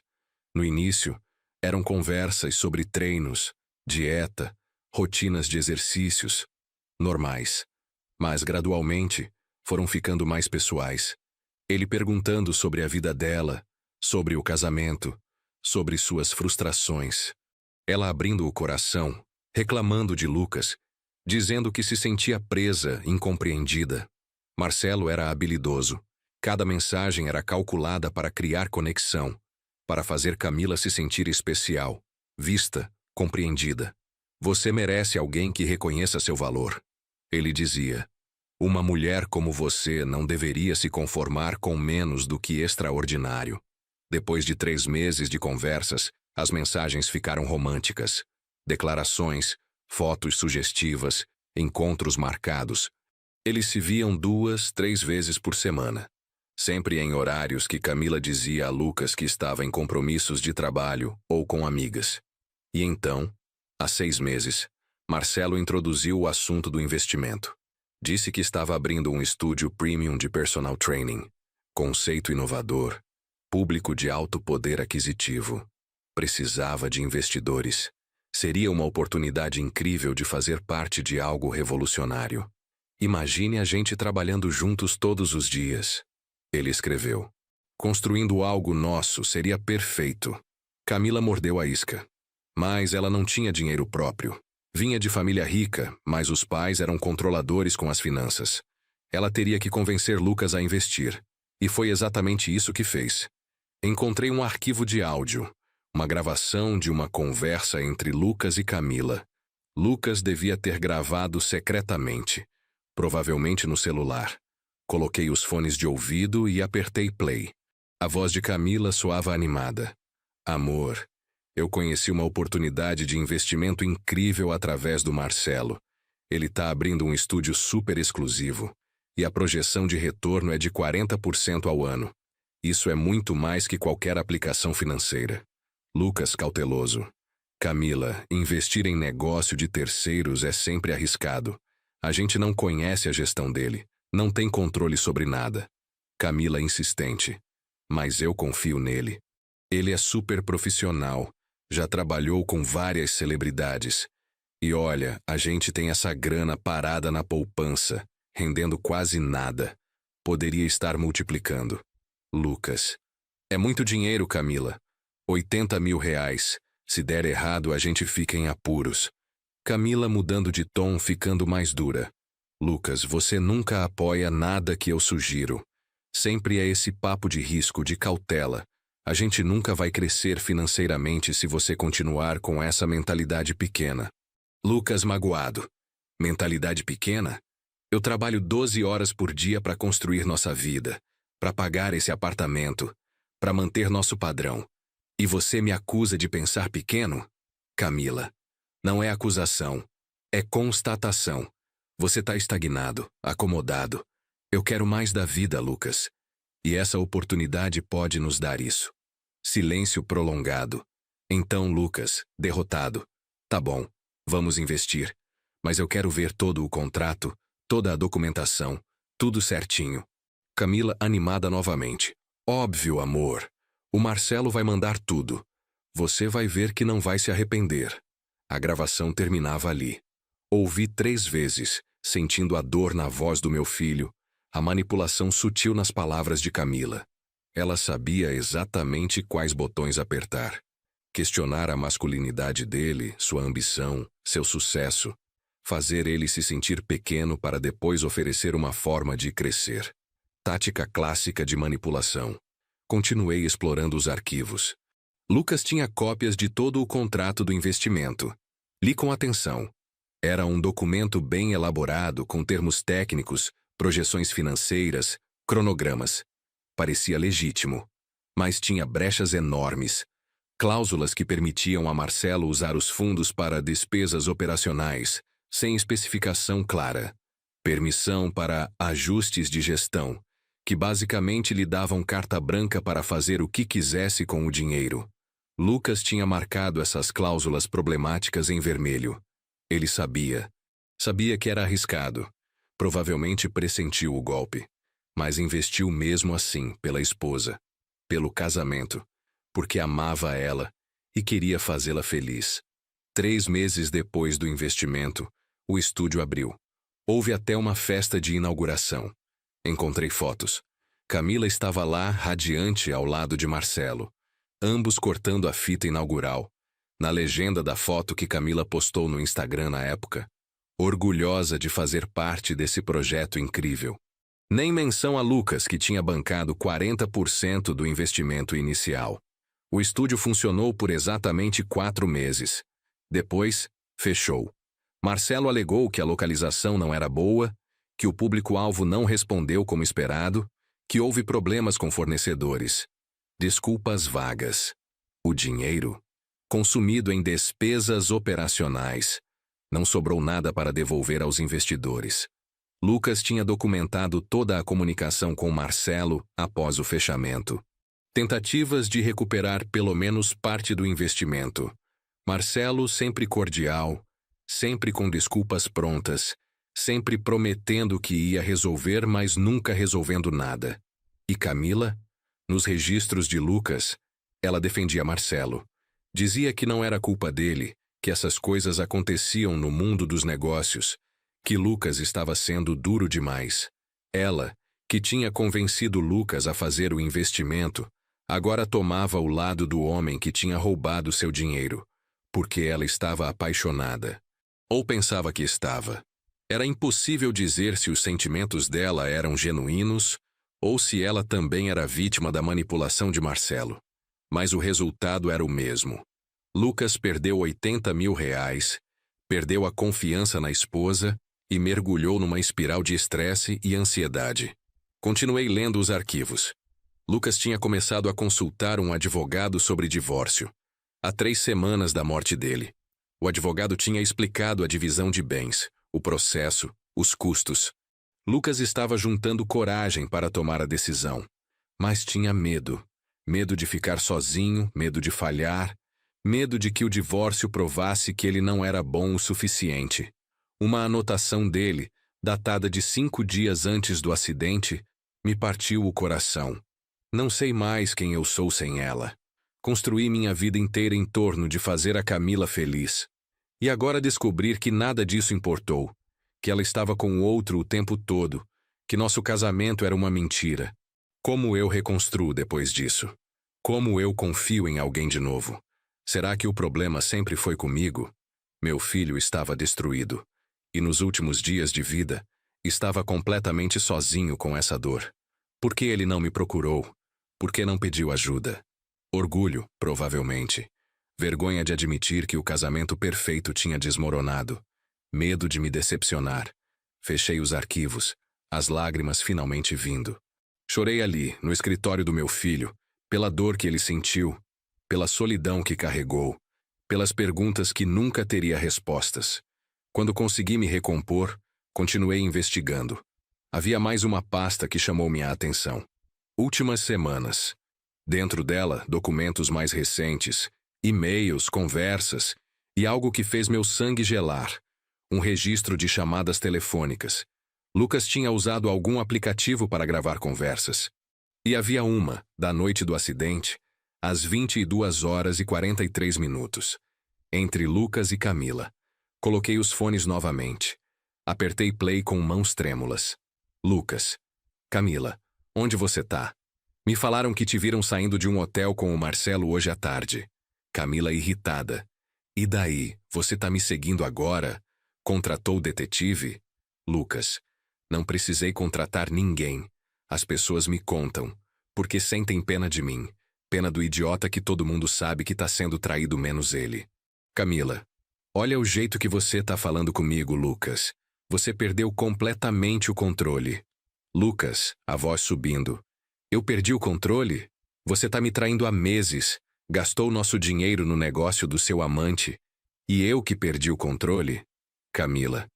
No início, eram conversas sobre treinos, dieta, rotinas de exercícios, normais. Mas, gradualmente, foram ficando mais pessoais. Ele perguntando sobre a vida dela, sobre o casamento, sobre suas frustrações. Ela abrindo o coração, reclamando de Lucas, dizendo que se sentia presa, incompreendida. Marcelo era habilidoso. Cada mensagem era calculada para criar conexão, para fazer Camila se sentir especial, vista, compreendida. Você merece alguém que reconheça seu valor. Ele dizia, uma mulher como você não deveria se conformar com menos do que extraordinário. Depois de 3 meses de conversas, as mensagens ficaram românticas. Declarações, fotos sugestivas, encontros marcados. Eles se viam 2, 3 vezes por semana. Sempre em horários que Camila dizia a Lucas que estava em compromissos de trabalho ou com amigas. E então, há 6 meses, Marcelo introduziu o assunto do investimento. Disse que estava abrindo um estúdio premium de personal training. Conceito inovador. Público de alto poder aquisitivo. Precisava de investidores. Seria uma oportunidade incrível de fazer parte de algo revolucionário. Imagine a gente trabalhando juntos todos os dias. Ele escreveu. Construindo algo nosso seria perfeito. Camila mordeu a isca. Mas ela não tinha dinheiro próprio. Vinha de família rica, mas os pais eram controladores com as finanças. Ela teria que convencer Lucas a investir. E foi exatamente isso que fez. Encontrei um arquivo de áudio, uma gravação de uma conversa entre Lucas e Camila. Lucas devia ter gravado secretamente, provavelmente no celular. Coloquei os fones de ouvido e apertei play. A voz de Camila soava animada. Amor, eu conheci uma oportunidade de investimento incrível através do Marcelo. Ele tá abrindo um estúdio super exclusivo. E a projeção de retorno é de 40% ao ano. Isso é muito mais que qualquer aplicação financeira. Lucas cauteloso. Camila, investir em negócio de terceiros é sempre arriscado. A gente não conhece a gestão dele. Não tem controle sobre nada. Camila insistente. Mas eu confio nele. Ele é super profissional. Já trabalhou com várias celebridades. E olha, a gente tem essa grana parada na poupança, rendendo quase nada. Poderia estar multiplicando. Lucas. É muito dinheiro, Camila. 80 mil reais. Se der errado, a gente fica em apuros. Camila mudando de tom, ficando mais dura. Lucas, você nunca apoia nada que eu sugiro. Sempre é esse papo de risco, de cautela. A gente nunca vai crescer financeiramente se você continuar com essa mentalidade pequena. Lucas magoado. Mentalidade pequena? Eu trabalho 12 horas por dia para construir nossa vida, para pagar esse apartamento, para manter nosso padrão. E você me acusa de pensar pequeno? Camila, não é acusação, é constatação. Você está estagnado, acomodado. Eu quero mais da vida, Lucas. E essa oportunidade pode nos dar isso. Silêncio prolongado. Então, Lucas, derrotado. Tá bom, vamos investir. Mas eu quero ver todo o contrato, toda a documentação, tudo certinho. Camila animada novamente. Óbvio, amor. O Marcelo vai mandar tudo. Você vai ver que não vai se arrepender. A gravação terminava ali. Ouvi 3 vezes, sentindo a dor na voz do meu filho, a manipulação sutil nas palavras de Camila. Ela sabia exatamente quais botões apertar. Questionar a masculinidade dele, sua ambição, seu sucesso. Fazer ele se sentir pequeno para depois oferecer uma forma de crescer. Tática clássica de manipulação. Continuei explorando os arquivos. Lucas tinha cópias de todo o contrato do investimento. Li com atenção. Era um documento bem elaborado, com termos técnicos, projeções financeiras, cronogramas. Parecia legítimo, mas tinha brechas enormes. Cláusulas que permitiam a Marcelo usar os fundos para despesas operacionais, sem especificação clara. Permissão para ajustes de gestão, que basicamente lhe davam carta branca para fazer o que quisesse com o dinheiro. Lucas tinha marcado essas cláusulas problemáticas em vermelho. Ele sabia. Sabia que era arriscado. Provavelmente pressentiu o golpe. Mas investiu mesmo assim pela esposa. Pelo casamento. Porque amava ela e queria fazê-la feliz. 3 meses depois do investimento, o estúdio abriu. Houve até uma festa de inauguração. Encontrei fotos. Camila estava lá, radiante, ao lado de Marcelo. Ambos cortando a fita inaugural. Na legenda da foto que Camila postou no Instagram na época. Orgulhosa de fazer parte desse projeto incrível. Nem menção a Lucas, que tinha bancado 40% do investimento inicial. O estúdio funcionou por exatamente 4 meses. Depois, fechou. Marcelo alegou que a localização não era boa, que o público-alvo não respondeu como esperado, que houve problemas com fornecedores. Desculpas vagas. O dinheiro? Consumido em despesas operacionais. Não sobrou nada para devolver aos investidores. Lucas tinha documentado toda a comunicação com Marcelo após o fechamento. Tentativas de recuperar pelo menos parte do investimento. Marcelo sempre cordial, sempre com desculpas prontas, sempre prometendo que ia resolver, mas nunca resolvendo nada. E Camila? Nos registros de Lucas, ela defendia Marcelo. Dizia que não era culpa dele, que essas coisas aconteciam no mundo dos negócios, que Lucas estava sendo duro demais. Ela, que tinha convencido Lucas a fazer o investimento, agora tomava o lado do homem que tinha roubado seu dinheiro, porque ela estava apaixonada. Ou pensava que estava. Era impossível dizer se os sentimentos dela eram genuínos ou se ela também era vítima da manipulação de Marcelo. Mas o resultado era o mesmo. Lucas perdeu R$80 mil, perdeu a confiança na esposa e mergulhou numa espiral de estresse e ansiedade. Continuei lendo os arquivos. Lucas tinha começado a consultar um advogado sobre divórcio. Há 3 semanas da morte dele. O advogado tinha explicado a divisão de bens, o processo, os custos. Lucas estava juntando coragem para tomar a decisão. Mas tinha medo. Medo de ficar sozinho, medo de falhar, medo de que o divórcio provasse que ele não era bom o suficiente. Uma anotação dele, datada de 5 dias antes do acidente, me partiu o coração. Não sei mais quem eu sou sem ela. Construí minha vida inteira em torno de fazer a Camila feliz. E agora descobrir que nada disso importou, que ela estava com outro o tempo todo, que nosso casamento era uma mentira. Como eu reconstruo depois disso? Como eu confio em alguém de novo? Será que o problema sempre foi comigo? Meu filho estava destruído. E nos últimos dias de vida, Estava completamente sozinho com essa dor. Por que ele não me procurou? Por que não pediu ajuda? Orgulho, provavelmente. Vergonha de admitir que o casamento perfeito tinha desmoronado. Medo de me decepcionar. Fechei os arquivos, as lágrimas finalmente vindo. Chorei ali, no escritório do meu filho, pela dor que ele sentiu, pela solidão que carregou, pelas perguntas que nunca teria respostas. Quando consegui me recompor, continuei investigando. Havia mais uma pasta que chamou minha atenção. Últimas semanas. Dentro dela, documentos mais recentes, e-mails, conversas e algo que fez meu sangue gelar. Um registro de chamadas telefônicas. Lucas tinha usado algum aplicativo para gravar conversas. E havia uma, da noite do acidente, às 22h43. Entre Lucas e Camila. Coloquei os fones novamente. Apertei play com mãos trêmulas. Lucas. Camila, onde você tá? Me falaram que te viram saindo de um hotel com o Marcelo hoje à tarde. Camila irritada. E daí, você tá me seguindo agora? Contratou o detetive? Lucas. Não precisei contratar ninguém. As pessoas me contam, porque sentem pena de mim. Pena do idiota que todo mundo sabe que tá sendo traído menos ele. Camila. Olha o jeito que você tá falando comigo, Lucas. Você perdeu completamente o controle. Lucas, a voz subindo. Eu perdi o controle? Você tá me traindo há meses. Gastou nosso dinheiro no negócio do seu amante. E eu que perdi o controle? Camila.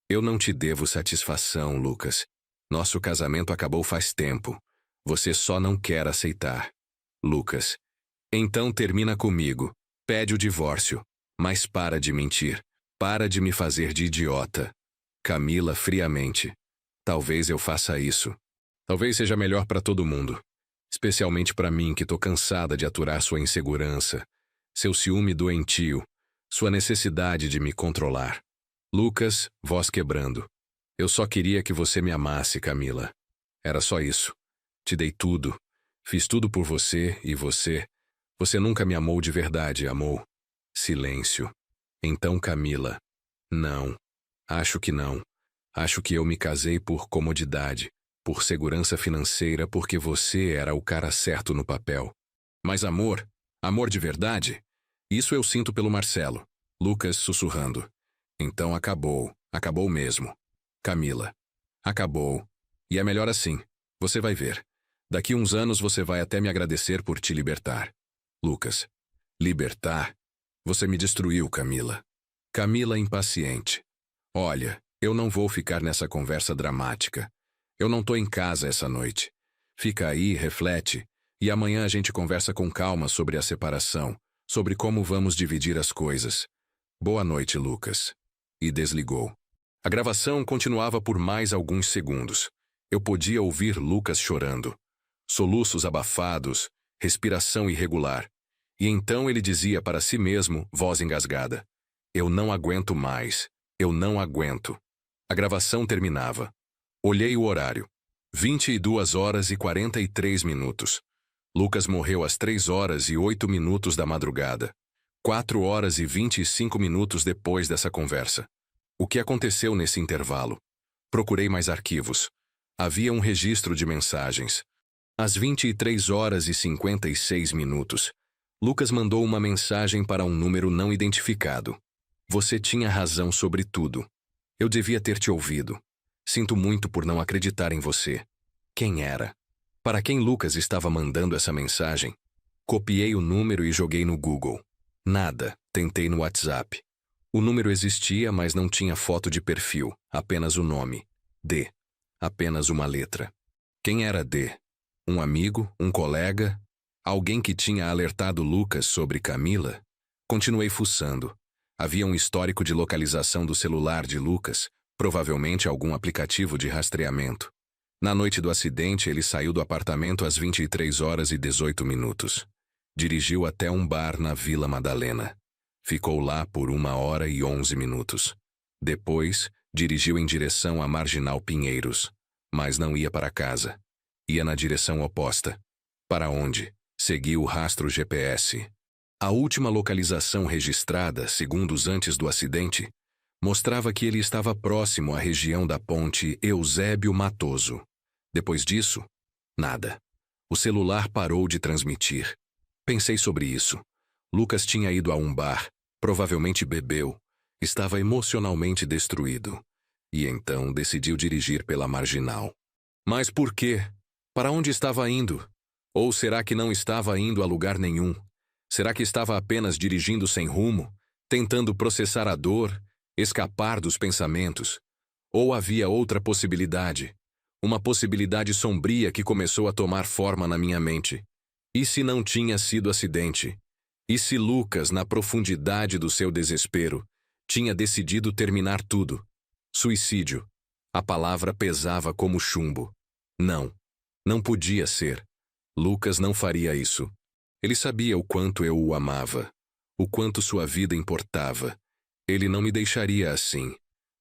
Eu não te devo satisfação, Lucas. Nosso casamento acabou faz tempo. Você só não quer aceitar. Lucas. Então termina comigo. Pede o divórcio. Mas para de mentir. Para de me fazer de idiota. Camila friamente. Talvez eu faça isso. Talvez seja melhor para todo mundo. Especialmente para mim, que tô cansada de aturar sua insegurança, seu ciúme doentio, sua necessidade de me controlar. Lucas, voz quebrando. Eu só queria que você me amasse, Camila. Era só isso. Te dei tudo. Fiz tudo por você e você. Você nunca me amou de verdade, amou. Silêncio. Então, Camila. Não. Acho que não. Acho que eu me casei por comodidade, por segurança financeira, porque você era o cara certo no papel. Mas amor? Amor de verdade? Isso eu sinto pelo Marcelo. Lucas sussurrando. Então acabou. Acabou mesmo. Camila. Acabou. E é melhor assim. Você vai ver. Daqui uns anos você vai até me agradecer por te libertar. Lucas. Libertar? Você me destruiu, Camila. Camila impaciente. Olha, eu não vou ficar nessa conversa dramática. Eu não tô em casa essa noite. Fica aí, reflete, e amanhã a gente conversa com calma sobre a separação, sobre como vamos dividir as coisas. Boa noite, Lucas. E desligou. A gravação continuava por mais alguns segundos. Eu podia ouvir Lucas chorando. Soluços abafados, respiração irregular. E então ele dizia para si mesmo, voz engasgada. Eu não aguento mais. Eu não aguento. A gravação terminava. Olhei o horário. 22h43. Lucas morreu às 3h08 da madrugada. 4h25 depois dessa conversa. O que aconteceu nesse intervalo? Procurei mais arquivos. Havia um registro de mensagens. Às 23h56, Lucas mandou uma mensagem para um número não identificado. Você tinha razão sobre tudo. Eu devia ter te ouvido. Sinto muito por não acreditar em você. Quem era? Para quem Lucas estava mandando essa mensagem? Copiei o número e joguei no Google. Nada. Tentei no WhatsApp. O número existia, mas não tinha foto de perfil, apenas o nome. D. Apenas uma letra. Quem era D? Um amigo? Um colega? Alguém que tinha alertado Lucas sobre Camila? Continuei fuçando. Havia um histórico de localização do celular de Lucas, provavelmente algum aplicativo de rastreamento. Na noite do acidente, ele saiu do apartamento às 23h18. Dirigiu até um bar na Vila Madalena. Ficou lá por 1h11. Depois, dirigiu em direção à Marginal Pinheiros, mas não ia para casa. Ia na direção oposta. Para onde? Seguiu o rastro GPS. A última localização registrada, segundos antes do acidente, Mostrava que ele estava próximo à região da ponte Eusébio Matoso. Depois disso, nada. O celular parou de transmitir. Pensei sobre isso. Lucas tinha ido a um bar, provavelmente bebeu, estava emocionalmente destruído. E então decidiu dirigir pela marginal. Mas por quê? Para onde estava indo? Ou será que não estava indo a lugar nenhum? Será que estava apenas dirigindo sem rumo, tentando processar a dor, escapar dos pensamentos? Ou havia outra possibilidade? Uma possibilidade sombria que começou a tomar forma na minha mente. E se não tinha sido acidente? E se Lucas, na profundidade do seu desespero, tinha decidido terminar tudo? Suicídio. A palavra pesava como chumbo. Não. Não podia ser. Lucas não faria isso. Ele sabia o quanto eu o amava, o quanto sua vida importava. Ele não me deixaria assim.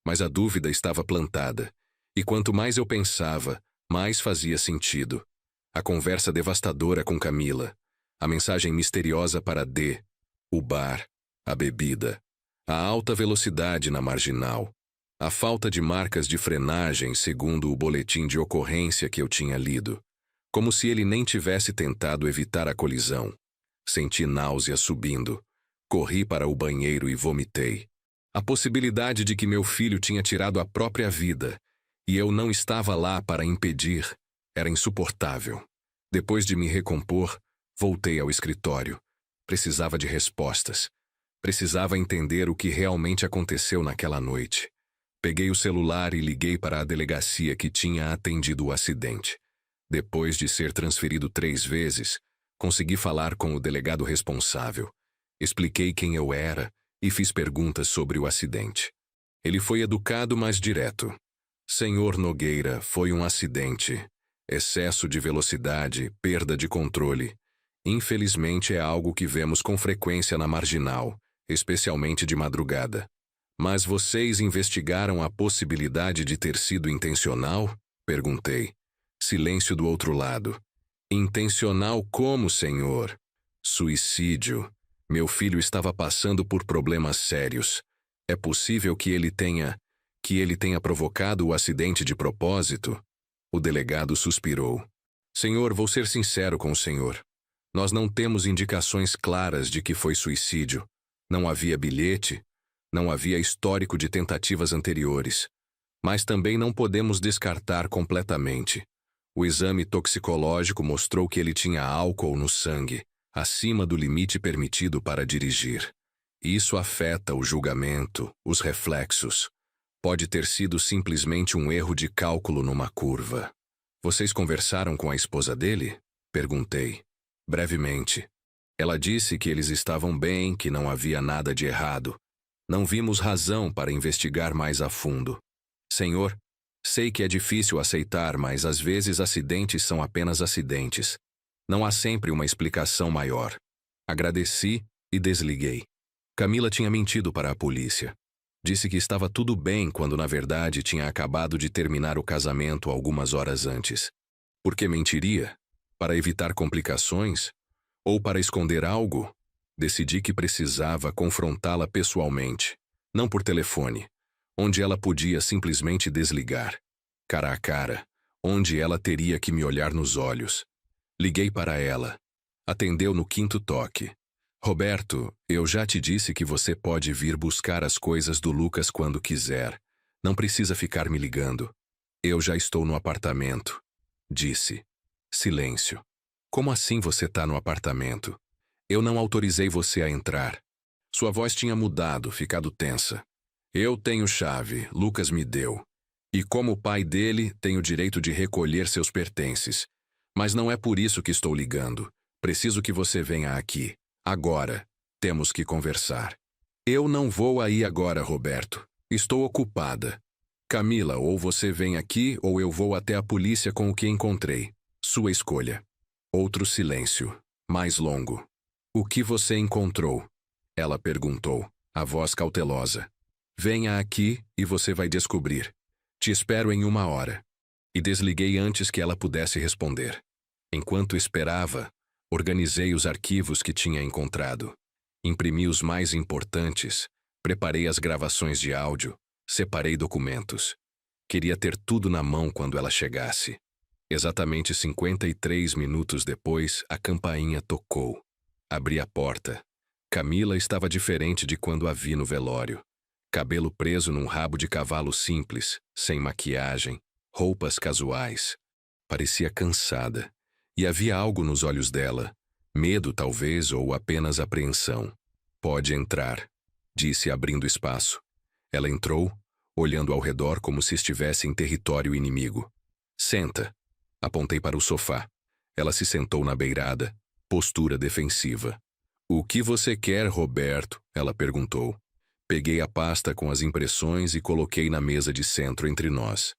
Mas a dúvida estava plantada. E quanto mais eu pensava, mais fazia sentido. A conversa devastadora com Camila. A mensagem misteriosa para D. O bar. A bebida. A alta velocidade na marginal. A falta de marcas de frenagem segundo o boletim de ocorrência que eu tinha lido. Como se ele nem tivesse tentado evitar a colisão. Senti náusea subindo. Corri para o banheiro e vomitei. A possibilidade de que meu filho tinha tirado a própria vida e eu não estava lá para impedir era insuportável. Depois de me recompor, voltei ao escritório. Precisava de respostas. Precisava entender o que realmente aconteceu naquela noite. Peguei o celular e liguei para a delegacia que tinha atendido o acidente. Depois de ser transferido 3 vezes, consegui falar com o delegado responsável. Expliquei quem eu era e fiz perguntas sobre o acidente. Ele foi educado, mas direto. Senhor Nogueira, foi um acidente. Excesso de velocidade, perda de controle. Infelizmente é algo que vemos com frequência na marginal, especialmente de madrugada. Mas vocês investigaram a possibilidade de ter sido intencional? Perguntei. Silêncio do outro lado. Intencional como, senhor? Suicídio. Meu filho estava passando por problemas sérios. É possível que ele tenha provocado o acidente de propósito? O delegado suspirou. Senhor, vou ser sincero com o senhor. Nós não temos indicações claras de que foi suicídio. Não havia bilhete, não havia histórico de tentativas anteriores. Mas também não podemos descartar completamente. O exame toxicológico mostrou que ele tinha álcool no sangue, acima do limite permitido para dirigir. Isso afeta o julgamento, os reflexos. Pode ter sido simplesmente um erro de cálculo numa curva. Vocês conversaram com a esposa dele? Perguntei. Brevemente. Ela disse que eles estavam bem, que não havia nada de errado. Não vimos razão para investigar mais a fundo. Senhor, sei que é difícil aceitar, mas às vezes acidentes são apenas acidentes. Não há sempre uma explicação maior. Agradeci e desliguei. Camila tinha mentido para a polícia. Disse que estava tudo bem quando na verdade tinha acabado de terminar o casamento algumas horas antes. Por que mentiria? Para evitar complicações? Ou para esconder algo? Decidi que precisava confrontá-la pessoalmente, não por telefone, onde ela podia simplesmente desligar. Cara a cara, onde ela teria que me olhar nos olhos. Liguei para ela. Atendeu no 5º toque. Roberto, eu já te disse que você pode vir buscar as coisas do Lucas quando quiser. Não precisa ficar me ligando. Eu já estou no apartamento. Disse. Silêncio. Como assim você tá no apartamento? Eu não autorizei você a entrar. Sua voz tinha mudado, ficado tensa. Eu tenho chave, Lucas me deu. E como pai dele, tenho direito de recolher seus pertences. Mas não é por isso que estou ligando. Preciso que você venha aqui. Agora. Temos que conversar. Eu não vou aí agora, Roberto. Estou ocupada. Camila, ou você vem aqui ou eu vou até a polícia com o que encontrei. Sua escolha. Outro silêncio. Mais longo. O que você encontrou? Ela perguntou, a voz cautelosa. Venha aqui e você vai descobrir. Te espero em 1 hora. E desliguei antes que ela pudesse responder. Enquanto esperava, organizei os arquivos que tinha encontrado. Imprimi os mais importantes, Preparei as gravações de áudio, separei documentos. Queria ter tudo na mão quando ela chegasse. Exatamente 53 minutos depois, a campainha tocou. Abri a porta. Camila estava diferente de quando a vi no velório. Cabelo preso num rabo de cavalo simples, sem maquiagem, roupas casuais. Parecia cansada. E havia algo nos olhos dela. Medo, talvez, ou apenas apreensão. Pode entrar, disse abrindo espaço. Ela entrou, olhando ao redor como se estivesse em território inimigo. Senta. Apontei para o sofá. Ela se sentou na beirada, postura defensiva. O que você quer, Roberto? Ela perguntou. Peguei a pasta com as impressões e coloquei na mesa de centro entre nós.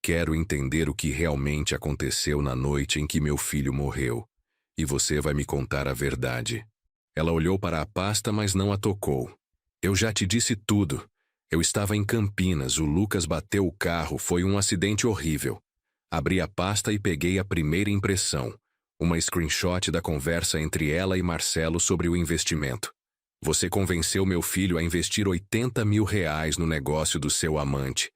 Quero entender o que realmente aconteceu na noite em que meu filho morreu. E você vai me contar a verdade. Ela olhou para a pasta, mas não a tocou. Eu já te disse tudo. Eu estava em Campinas, o Lucas bateu o carro, foi um acidente horrível. Abri a pasta e peguei a primeira impressão. Uma screenshot da conversa entre ela e Marcelo sobre o investimento. Você convenceu meu filho a investir R$80 mil no negócio do seu amante.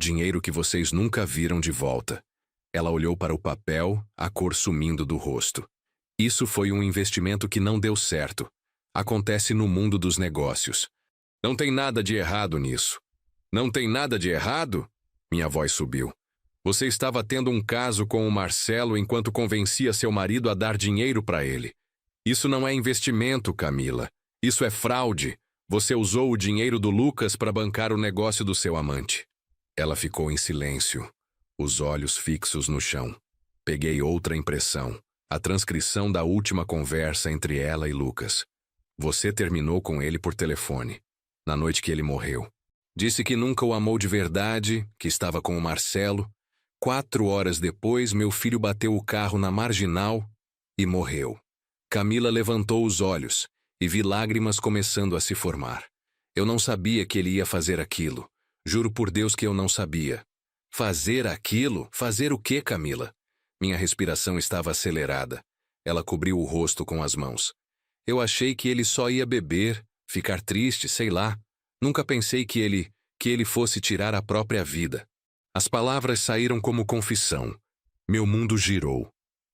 Dinheiro que vocês nunca viram de volta. Ela olhou para o papel, a cor sumindo do rosto. Isso foi um investimento que não deu certo. Acontece no mundo dos negócios. Não tem nada de errado nisso. Não tem nada de errado? Minha voz subiu. Você estava tendo um caso com o Marcelo enquanto convencia seu marido a dar dinheiro para ele. Isso não é investimento, Camila. Isso é fraude. Você usou o dinheiro do Lucas para bancar o negócio do seu amante. Ela ficou em silêncio, os olhos fixos no chão. Peguei outra impressão, a transcrição da última conversa entre ela e Lucas. Você terminou com ele por telefone, na noite que ele morreu. Disse que nunca o amou de verdade, que estava com o Marcelo. 4 horas depois, meu filho bateu o carro na Marginal e morreu. Camila levantou os olhos e vi lágrimas começando a se formar. Eu não sabia que ele ia fazer aquilo. Juro por Deus que eu não sabia. Fazer aquilo? Fazer o quê, Camila? Minha respiração estava acelerada. Ela cobriu o rosto com as mãos. Eu achei que ele só ia beber, ficar triste, sei lá. Nunca pensei que ele fosse tirar a própria vida. As palavras saíram como confissão. Meu mundo girou.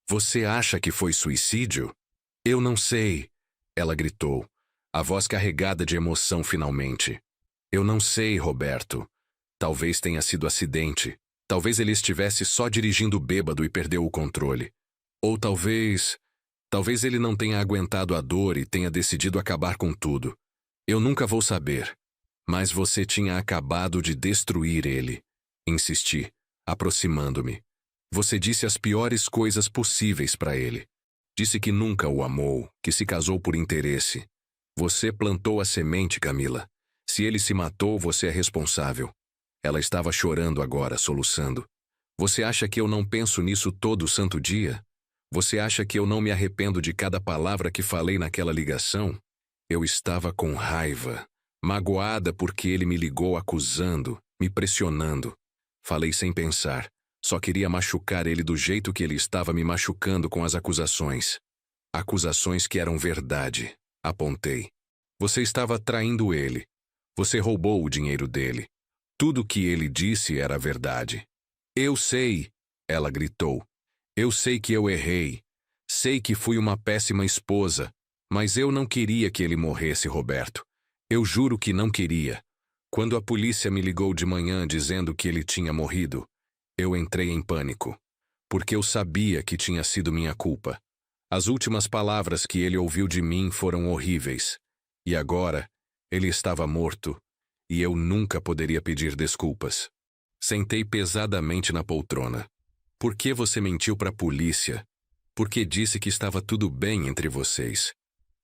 Você acha que foi suicídio? Eu não sei. Ela gritou, a voz carregada de emoção finalmente. Eu não sei, Roberto. Talvez tenha sido acidente. Talvez ele estivesse só dirigindo bêbado e perdeu o controle. Ou talvez ele não tenha aguentado a dor e tenha decidido acabar com tudo. Eu nunca vou saber. Mas você tinha acabado de destruir ele. Insisti, aproximando-me. Você disse as piores coisas possíveis para ele. Disse que nunca o amou, que se casou por interesse. Você plantou a semente, Camila. Se ele se matou, você é responsável. Ela estava chorando agora, soluçando. Você acha que eu não penso nisso todo santo dia? Você acha que eu não me arrependo de cada palavra que falei naquela ligação? Eu estava com raiva, magoada porque ele me ligou acusando, me pressionando. Falei sem pensar. Só queria machucar ele do jeito que ele estava me machucando com as acusações. Acusações que eram verdade, apontei. Você estava traindo ele. Você roubou o dinheiro dele. Tudo o que ele disse era verdade. Eu sei, ela gritou. Eu sei que eu errei. Sei que fui uma péssima esposa. Mas eu não queria que ele morresse, Roberto. Eu juro que não queria. Quando a polícia me ligou de manhã dizendo que ele tinha morrido, eu entrei em pânico. Porque eu sabia que tinha sido minha culpa. As últimas palavras que ele ouviu de mim foram horríveis. E agora, ele estava morto. E eu nunca poderia pedir desculpas. Sentei pesadamente na poltrona. Por que você mentiu para a polícia? Por que disse que estava tudo bem entre vocês?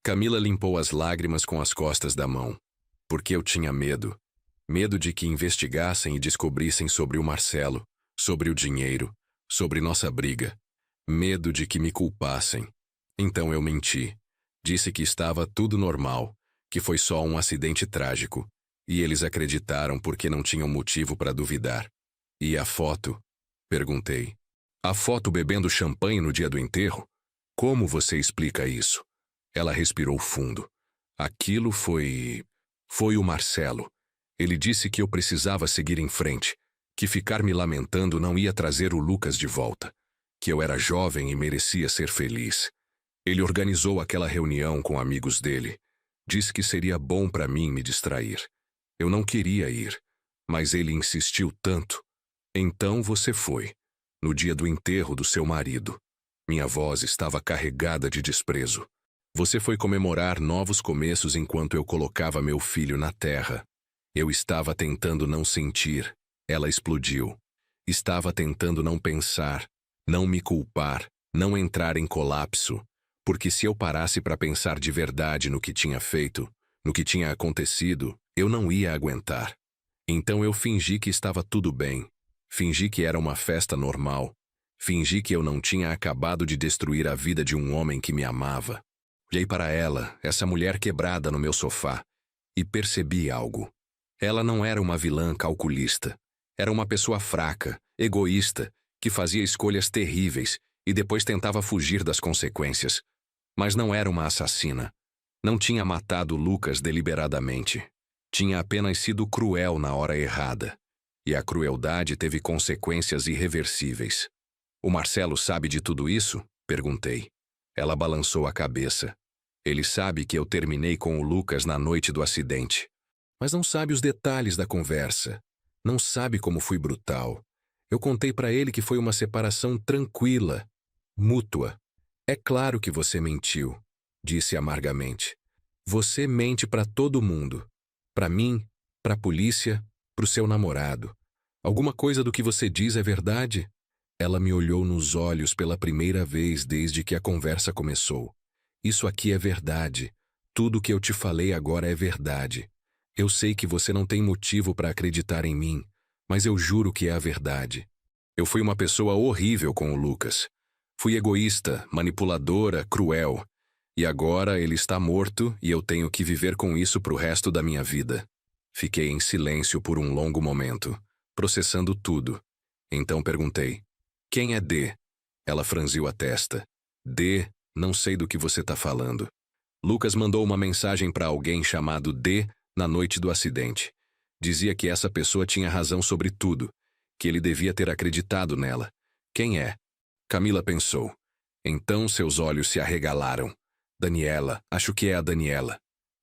Camila limpou as lágrimas com as costas da mão. Porque eu tinha medo. Medo de que investigassem e descobrissem sobre o Marcelo, sobre o dinheiro, sobre nossa briga. Medo de que me culpassem. Então eu menti. Disse que estava tudo normal, que foi só um acidente trágico. E eles acreditaram porque não tinham motivo para duvidar. E a foto? Perguntei. A foto bebendo champanhe no dia do enterro? Como você explica isso? Ela respirou fundo. Aquilo foi Foi o Marcelo. Ele disse que eu precisava seguir em frente, que ficar me lamentando não ia trazer o Lucas de volta, que eu era jovem e merecia ser feliz. Ele organizou aquela reunião com amigos dele. Disse que seria bom para mim me distrair. Eu não queria ir, mas ele insistiu tanto. Então você foi, no dia do enterro do seu marido. Minha voz estava carregada de desprezo. Você foi comemorar novos começos enquanto eu colocava meu filho na terra. Eu estava tentando não sentir. Ela explodiu. Estava tentando não pensar, não me culpar, não entrar em colapso. Porque se eu parasse para pensar de verdade no que tinha feito, no que tinha acontecido, eu não ia aguentar. Então eu fingi que estava tudo bem. Fingi que era uma festa normal. Fingi que eu não tinha acabado de destruir a vida de um homem que me amava. Olhei para ela, essa mulher quebrada no meu sofá, e percebi algo. Ela não era uma vilã calculista. Era uma pessoa fraca, egoísta, que fazia escolhas terríveis e depois tentava fugir das consequências. Mas não era uma assassina. Não tinha matado Lucas deliberadamente. Tinha apenas sido cruel na hora errada. E a crueldade teve consequências irreversíveis. O Marcelo sabe de tudo isso? Perguntei. Ela balançou a cabeça. Ele sabe que eu terminei com o Lucas na noite do acidente. Mas não sabe os detalhes da conversa. Não sabe como fui brutal. Eu contei para ele que foi uma separação tranquila, mútua. É claro que você mentiu, disse amargamente. Você mente para todo mundo. Para mim, para a polícia, para o seu namorado. Alguma coisa do que você diz é verdade? Ela me olhou nos olhos pela primeira vez desde que a conversa começou. Isso aqui é verdade. Tudo o que eu te falei agora é verdade. Eu sei que você não tem motivo para acreditar em mim, mas eu juro que é a verdade. Eu fui uma pessoa horrível com o Lucas. Fui egoísta, manipuladora, cruel. E agora ele está morto e eu tenho que viver com isso pro resto da minha vida. Fiquei em silêncio por um longo momento, processando tudo. Então perguntei, quem é D? Ela franziu a testa. D, não sei do que você está falando. Lucas mandou uma mensagem para alguém chamado D na noite do acidente. Dizia que essa pessoa tinha razão sobre tudo, que ele devia ter acreditado nela. Quem é? Camila pensou. Então seus olhos se arregalaram. Daniela, acho que é a Daniela.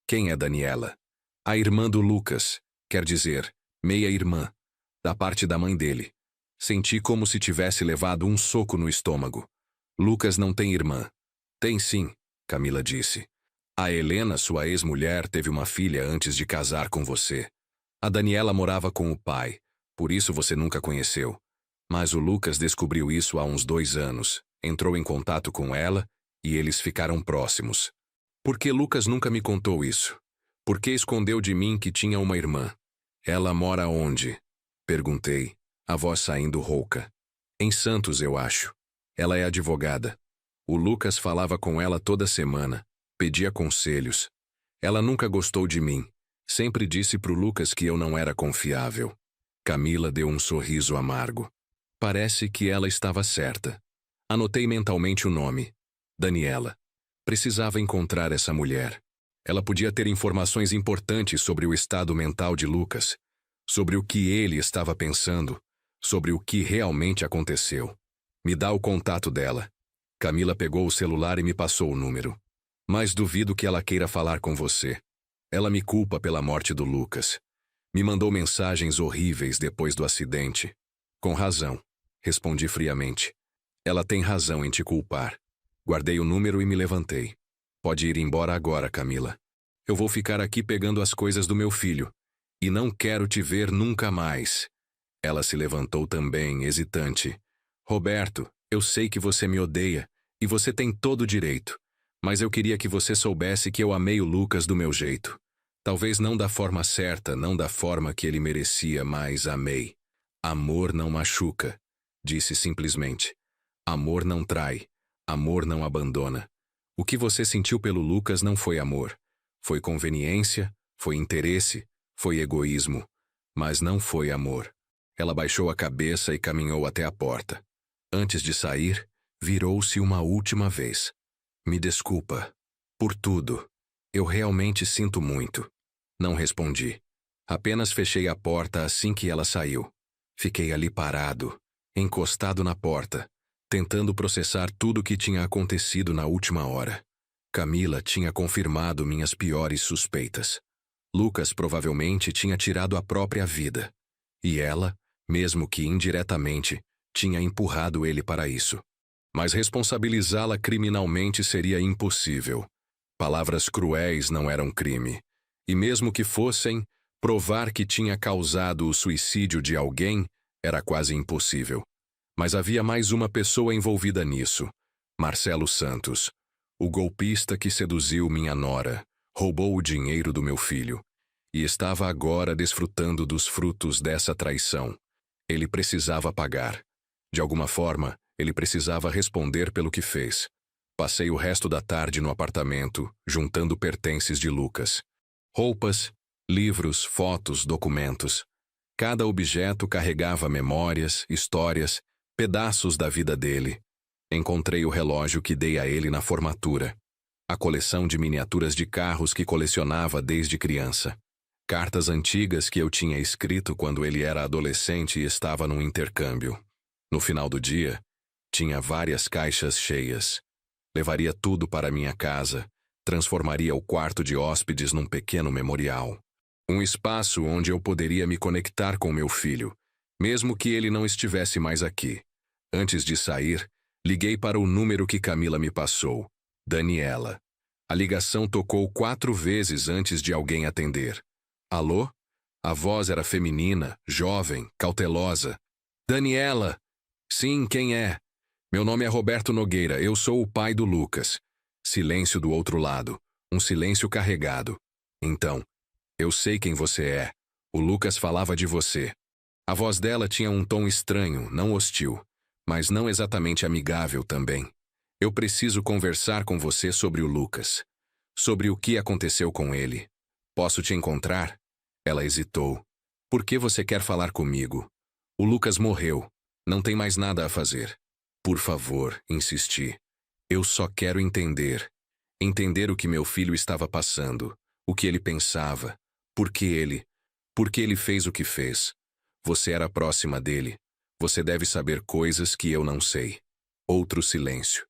Quem é Daniela? A irmã do Lucas, quer dizer, meia-irmã, da parte da mãe dele. Senti como se tivesse levado um soco no estômago. Lucas não tem irmã. Tem sim, Camila disse. A Helena, sua ex-mulher, teve uma filha antes de casar com você. A Daniela morava com o pai, por isso você nunca conheceu. Mas o Lucas descobriu isso há uns 2 anos, entrou em contato com ela e eles ficaram próximos. Por que Lucas nunca me contou isso? Por que escondeu de mim que tinha uma irmã? Ela mora onde? Perguntei, a voz saindo rouca. Em Santos, eu acho. Ela é advogada. O Lucas falava com ela toda semana, pedia conselhos. Ela nunca gostou de mim. Sempre disse pro Lucas que eu não era confiável. Camila deu um sorriso amargo. Parece que ela estava certa. Anotei mentalmente o nome. Daniela. Precisava encontrar essa mulher. Ela podia ter informações importantes sobre o estado mental de Lucas, sobre o que ele estava pensando, sobre o que realmente aconteceu. Me dá o contato dela. Camila pegou o celular e me passou o número. Mas duvido que ela queira falar com você. Ela me culpa pela morte do Lucas. Me mandou mensagens horríveis depois do acidente. Com razão, respondi friamente. Ela tem razão em te culpar. Guardei o número e me levantei. Pode ir embora agora, Camila. Eu vou ficar aqui pegando as coisas do meu filho. E não quero te ver nunca mais. Ela se levantou também, hesitante. Roberto, eu sei que você me odeia, e você tem todo o direito. Mas eu queria que você soubesse que eu amei o Lucas do meu jeito. Talvez não da forma certa, não da forma que ele merecia, mas amei. Amor não machuca, disse simplesmente. Amor não trai. Amor não abandona. O que você sentiu pelo Lucas não foi amor. Foi conveniência, foi interesse, foi egoísmo. Mas não foi amor. Ela baixou a cabeça e caminhou até a porta. Antes de sair, virou-se uma última vez. Me desculpa. Por tudo. Eu realmente sinto muito. Não respondi. Apenas fechei a porta assim que ela saiu. Fiquei ali parado, encostado na porta, tentando processar tudo o que tinha acontecido na última hora. Camila tinha confirmado minhas piores suspeitas. Lucas provavelmente tinha tirado a própria vida. E ela, mesmo que indiretamente, tinha empurrado ele para isso. Mas responsabilizá-la criminalmente seria impossível. Palavras cruéis não eram crime. E mesmo que fossem, provar que tinha causado o suicídio de alguém era quase impossível. Mas havia mais uma pessoa envolvida nisso. Marcelo Santos, o golpista que seduziu minha nora, roubou o dinheiro do meu filho e estava agora desfrutando dos frutos dessa traição. Ele precisava pagar. De alguma forma, ele precisava responder pelo que fez. Passei o resto da tarde no apartamento, juntando pertences de Lucas. Roupas, livros, fotos, documentos. Cada objeto carregava memórias, histórias, pedaços da vida dele. Encontrei o relógio que dei a ele na formatura. A coleção de miniaturas de carros que colecionava desde criança. Cartas antigas que eu tinha escrito quando ele era adolescente e estava num intercâmbio. No final do dia, tinha várias caixas cheias. Levaria tudo para minha casa, transformaria o quarto de hóspedes num pequeno memorial. Um espaço onde eu poderia me conectar com meu filho, mesmo que ele não estivesse mais aqui. Antes de sair, liguei para o número que Camila me passou, Daniela. A ligação tocou 4 vezes antes de alguém atender. Alô? A voz era feminina, jovem, cautelosa. Daniela! Sim, quem é? Meu nome é Roberto Nogueira, eu sou o pai do Lucas. Silêncio do outro lado, um silêncio carregado. Então, eu sei quem você é. O Lucas falava de você. A voz dela tinha um tom estranho, não hostil, mas não exatamente amigável também. Eu preciso conversar com você sobre o Lucas. Sobre o que aconteceu com ele. Posso te encontrar? Ela hesitou. Por que você quer falar comigo? O Lucas morreu. Não tem mais nada a fazer. Por favor, insisti. Eu só quero entender. Entender o que meu filho estava passando. O que ele pensava. Por que ele fez o que fez. Você era próxima dele. Você deve saber coisas que eu não sei. Outro silêncio.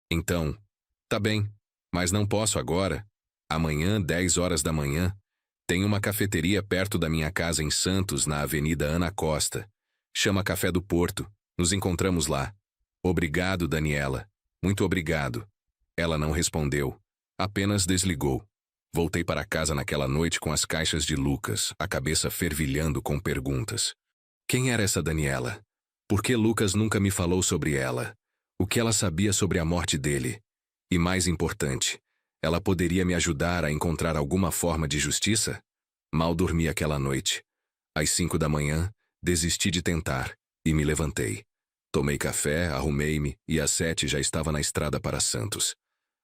Então, tá bem, mas não posso agora. Amanhã, 10 horas da manhã, tem uma cafeteria perto da minha casa em Santos, na Avenida Ana Costa. Chama Café do Porto. Nos encontramos lá. Obrigado, Daniela. Muito obrigado. Ela não respondeu. Apenas desligou. Voltei para casa naquela noite com as caixas de Lucas, a cabeça fervilhando com perguntas. Quem era essa Daniela? Por que Lucas nunca me falou sobre ela? O que ela sabia sobre a morte dele? E mais importante, ela poderia me ajudar a encontrar alguma forma de justiça? Mal dormi aquela noite. Às 5 da manhã, desisti de tentar e me levantei. Tomei café, arrumei-me e às 7 já estava na estrada para Santos.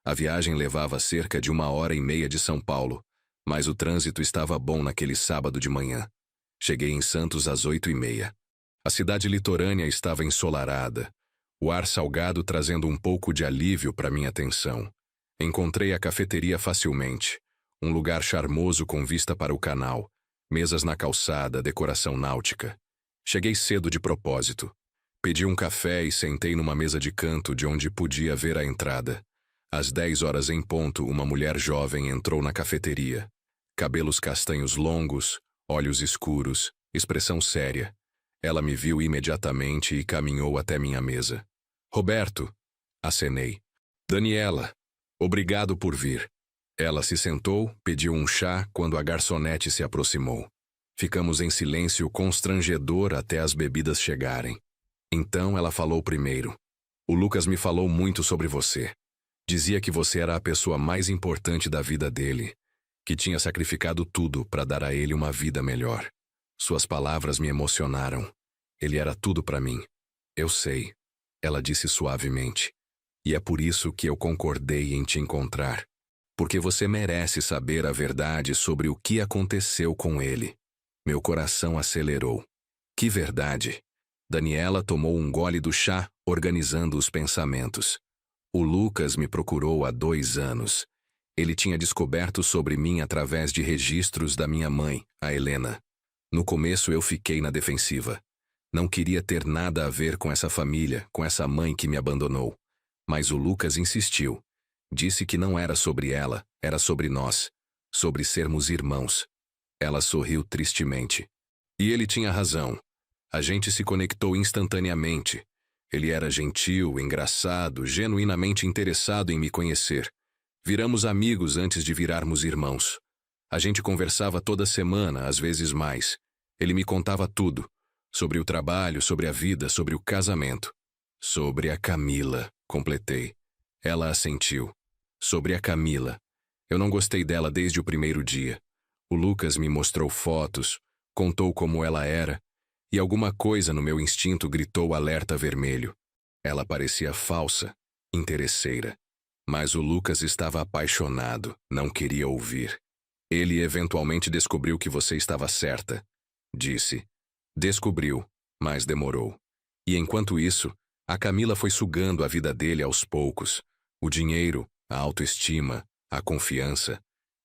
A viagem levava cerca de 1h30 de São Paulo, mas o trânsito estava bom naquele sábado de manhã. Cheguei em Santos às 8h30. A cidade litorânea estava ensolarada, o ar salgado trazendo um pouco de alívio para minha atenção. Encontrei a cafeteria facilmente, um lugar charmoso com vista para o canal, mesas na calçada, decoração náutica. Cheguei cedo de propósito. Pedi um café e sentei numa mesa de canto de onde podia ver a entrada. Às 10 horas em ponto, uma mulher jovem entrou na cafeteria. Cabelos castanhos longos, olhos escuros, expressão séria. Ela me viu imediatamente e caminhou até minha mesa. Roberto, acenei. Daniela, obrigado por vir. Ela se sentou, pediu um chá quando a garçonete se aproximou. Ficamos em silêncio constrangedor até as bebidas chegarem. Então ela falou primeiro. O Lucas me falou muito sobre você. Dizia que você era a pessoa mais importante da vida dele, que tinha sacrificado tudo para dar a ele uma vida melhor. Suas palavras me emocionaram. Ele era tudo para mim. Eu sei, ela disse suavemente. E é por isso que eu concordei em te encontrar. Porque você merece saber a verdade sobre o que aconteceu com ele. Meu coração acelerou. Que verdade! Daniela tomou um gole do chá, organizando os pensamentos. O Lucas me procurou há 2 anos. Ele tinha descoberto sobre mim através de registros da minha mãe, a Helena. No começo eu fiquei na defensiva. Não queria ter nada a ver com essa família, com essa mãe que me abandonou. Mas o Lucas insistiu. Disse que não era sobre ela, era sobre nós. Sobre sermos irmãos. Ela sorriu tristemente. E ele tinha razão. A gente se conectou instantaneamente. Ele era gentil, engraçado, genuinamente interessado em me conhecer. Viramos amigos antes de virarmos irmãos. A gente conversava toda semana, às vezes mais. Ele me contava tudo. Sobre o trabalho, sobre a vida, sobre o casamento. Sobre a Camila, completei. Ela assentiu. Sobre a Camila. Eu não gostei dela desde o primeiro dia. O Lucas me mostrou fotos, contou como ela era, e alguma coisa no meu instinto gritou alerta vermelho. Ela parecia falsa, interesseira. Mas o Lucas estava apaixonado, não queria ouvir. Ele eventualmente descobriu que você estava certa, disse. Descobriu, mas demorou. E enquanto isso, a Camila foi sugando a vida dele aos poucos. O dinheiro, a autoestima, a confiança.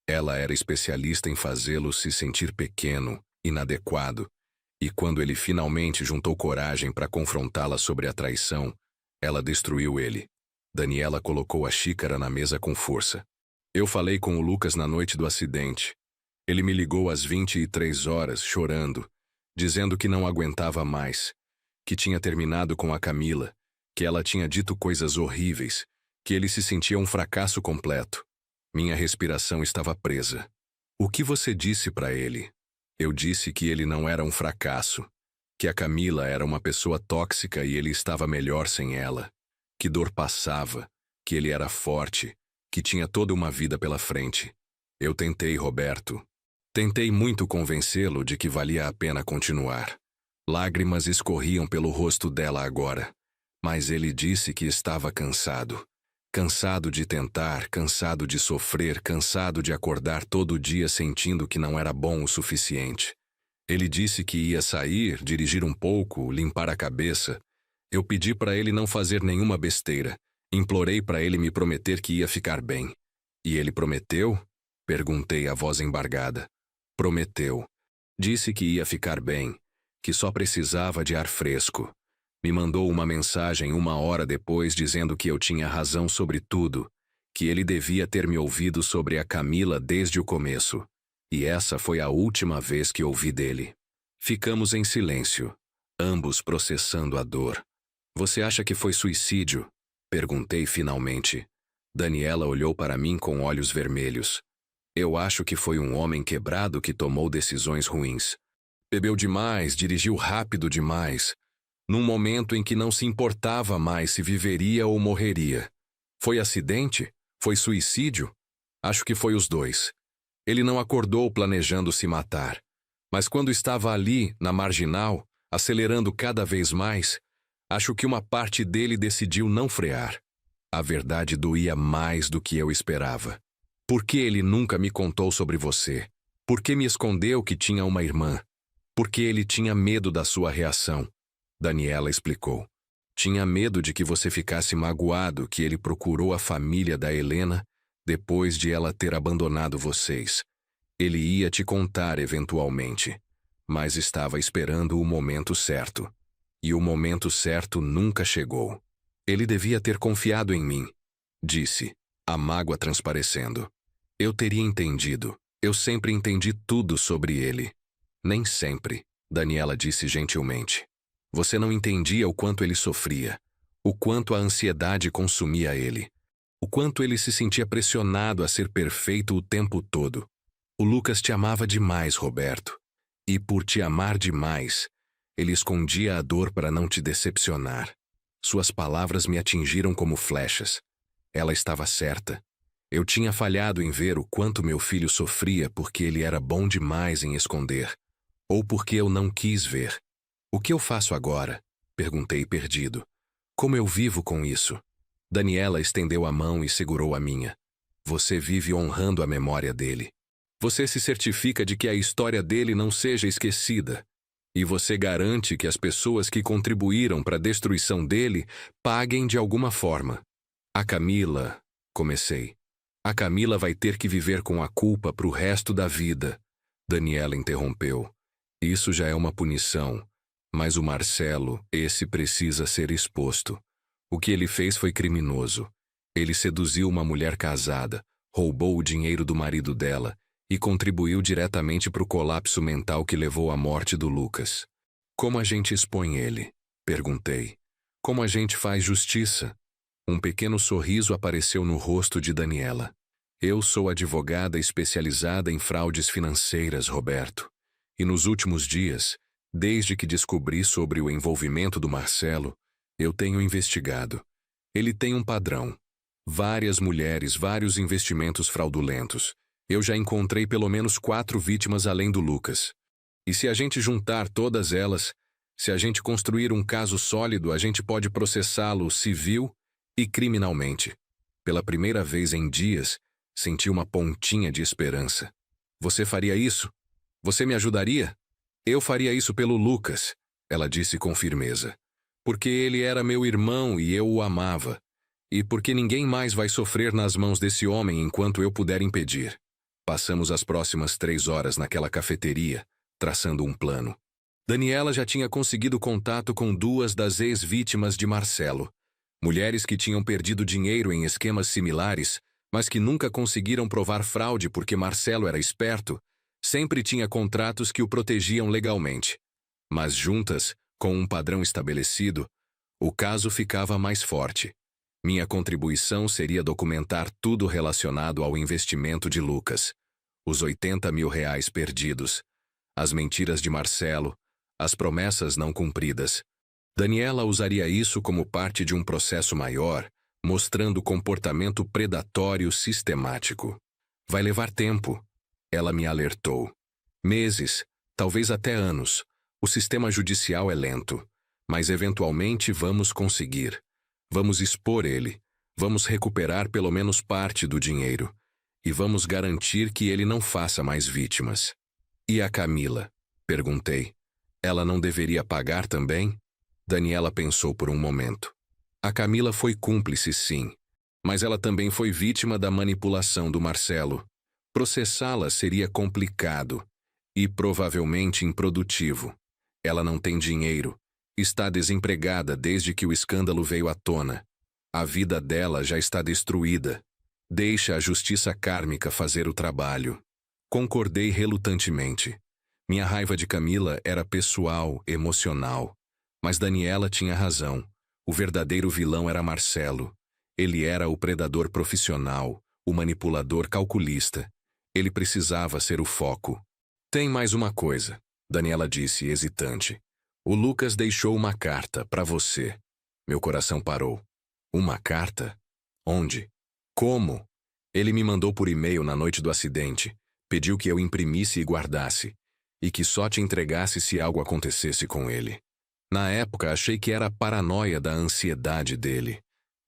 Ela era especialista em fazê-lo se sentir pequeno, inadequado. E quando ele finalmente juntou coragem para confrontá-la sobre a traição, ela destruiu ele. Daniela colocou a xícara na mesa com força. Eu falei com o Lucas na noite do acidente. Ele me ligou às 23 horas, chorando, dizendo que não aguentava mais, que tinha terminado com a Camila, que ela tinha dito coisas horríveis, que ele se sentia um fracasso completo. Minha respiração estava presa. O que você disse para ele? Eu disse que ele não era um fracasso, que a Camila era uma pessoa tóxica e ele estava melhor sem ela, que dor passava, que ele era forte, que tinha toda uma vida pela frente. Eu tentei, Roberto. Tentei muito convencê-lo de que valia a pena continuar. Lágrimas escorriam pelo rosto dela agora, mas ele disse que estava cansado. Cansado de tentar, cansado de sofrer, cansado de acordar todo dia sentindo que não era bom o suficiente. Ele disse que ia sair, dirigir um pouco, limpar a cabeça. Eu pedi para ele não fazer nenhuma besteira. Implorei para ele me prometer que ia ficar bem. E ele prometeu? Perguntei, a voz embargada. Prometeu. Disse que ia ficar bem, que só precisava de ar fresco. Me mandou uma mensagem 1 hora depois dizendo que eu tinha razão sobre tudo, que ele devia ter me ouvido sobre a Camila desde o começo. E essa foi a última vez que ouvi dele. Ficamos em silêncio, ambos processando a dor. Você acha que foi suicídio? Perguntei finalmente. Daniela olhou para mim com olhos vermelhos. Eu acho que foi um homem quebrado que tomou decisões ruins. Bebeu demais, dirigiu rápido demais. Num momento em que não se importava mais se viveria ou morreria. Foi acidente? Foi suicídio? Acho que foi os dois. Ele não acordou planejando se matar. Mas quando estava ali, na marginal, acelerando cada vez mais, acho que uma parte dele decidiu não frear. A verdade doía mais do que eu esperava. Por que ele nunca me contou sobre você? Por que me escondeu que tinha uma irmã? Porque ele tinha medo da sua reação. Daniela explicou. Tinha medo de que você ficasse magoado que ele procurou a família da Helena depois de ela ter abandonado vocês. Ele ia te contar eventualmente, mas estava esperando o momento certo. E o momento certo nunca chegou. Ele devia ter confiado em mim, disse, a mágoa transparecendo. Eu teria entendido. Eu sempre entendi tudo sobre ele. Nem sempre, Daniela disse gentilmente. Você não entendia o quanto ele sofria, o quanto a ansiedade consumia ele, o quanto ele se sentia pressionado a ser perfeito o tempo todo. O Lucas te amava demais, Roberto. E por te amar demais, ele escondia a dor para não te decepcionar. Suas palavras me atingiram como flechas. Ela estava certa. Eu tinha falhado em ver o quanto meu filho sofria porque ele era bom demais em esconder, ou porque eu não quis ver. O que eu faço agora? Perguntei perdido. Como eu vivo com isso? Daniela estendeu a mão e segurou a minha. Você vive honrando a memória dele. Você se certifica de que a história dele não seja esquecida. E você garante que as pessoas que contribuíram para a destruição dele paguem de alguma forma. A Camila, comecei. A Camila vai ter que viver com a culpa pro resto da vida. Daniela interrompeu. Isso já é uma punição. Mas o Marcelo, esse precisa ser exposto. O que ele fez foi criminoso. Ele seduziu uma mulher casada, roubou o dinheiro do marido dela e contribuiu diretamente para o colapso mental que levou à morte do Lucas. Como a gente expõe ele? Perguntei. Como a gente faz justiça? Um pequeno sorriso apareceu no rosto de Daniela. Eu sou advogada especializada em fraudes financeiras, Roberto. E nos últimos dias, desde que descobri sobre o envolvimento do Marcelo, eu tenho investigado. Ele tem um padrão. Várias mulheres, vários investimentos fraudulentos. Eu já encontrei pelo menos 4 vítimas além do Lucas. E se a gente juntar todas elas, se a gente construir um caso sólido, a gente pode processá-lo civil e criminalmente. Pela primeira vez em dias, senti uma pontinha de esperança. Você faria isso? Você me ajudaria? Eu faria isso pelo Lucas, ela disse com firmeza. Porque ele era meu irmão e eu o amava. E porque ninguém mais vai sofrer nas mãos desse homem enquanto eu puder impedir. Passamos as próximas 3 horas naquela cafeteria, traçando um plano. Daniela já tinha conseguido contato com 2 das ex-vítimas de Marcelo. Mulheres que tinham perdido dinheiro em esquemas similares, mas que nunca conseguiram provar fraude porque Marcelo era esperto, sempre tinha contratos que o protegiam legalmente. Mas juntas, com um padrão estabelecido, o caso ficava mais forte. Minha contribuição seria documentar tudo relacionado ao investimento de Lucas. Os R$80 mil perdidos, as mentiras de Marcelo, as promessas não cumpridas. Daniela usaria isso como parte de um processo maior, mostrando comportamento predatório sistemático. Vai levar tempo, ela me alertou. Meses, talvez até anos. O sistema judicial é lento, mas eventualmente vamos conseguir. Vamos expor ele, vamos recuperar pelo menos parte do dinheiro e vamos garantir que ele não faça mais vítimas. E a Camila? Perguntei. Ela não deveria pagar também? Daniela pensou por um momento. A Camila foi cúmplice, sim, mas ela também foi vítima da manipulação do Marcelo. Processá-la seria complicado e provavelmente improdutivo. Ela não tem dinheiro, está desempregada desde que o escândalo veio à tona. A vida dela já está destruída. Deixa a justiça kármica fazer o trabalho. Concordei relutantemente. Minha raiva de Camila era pessoal, emocional. Mas Daniela tinha razão. O verdadeiro vilão era Marcelo. Ele era o predador profissional, o manipulador calculista. Ele precisava ser o foco. Tem mais uma coisa, Daniela disse, hesitante. O Lucas deixou uma carta para você. Meu coração parou. Uma carta? Onde? Como? Ele me mandou por e-mail na noite do acidente. Pediu que eu imprimisse e guardasse. E que só te entregasse se algo acontecesse com ele. Na época, achei que era a paranoia da ansiedade dele.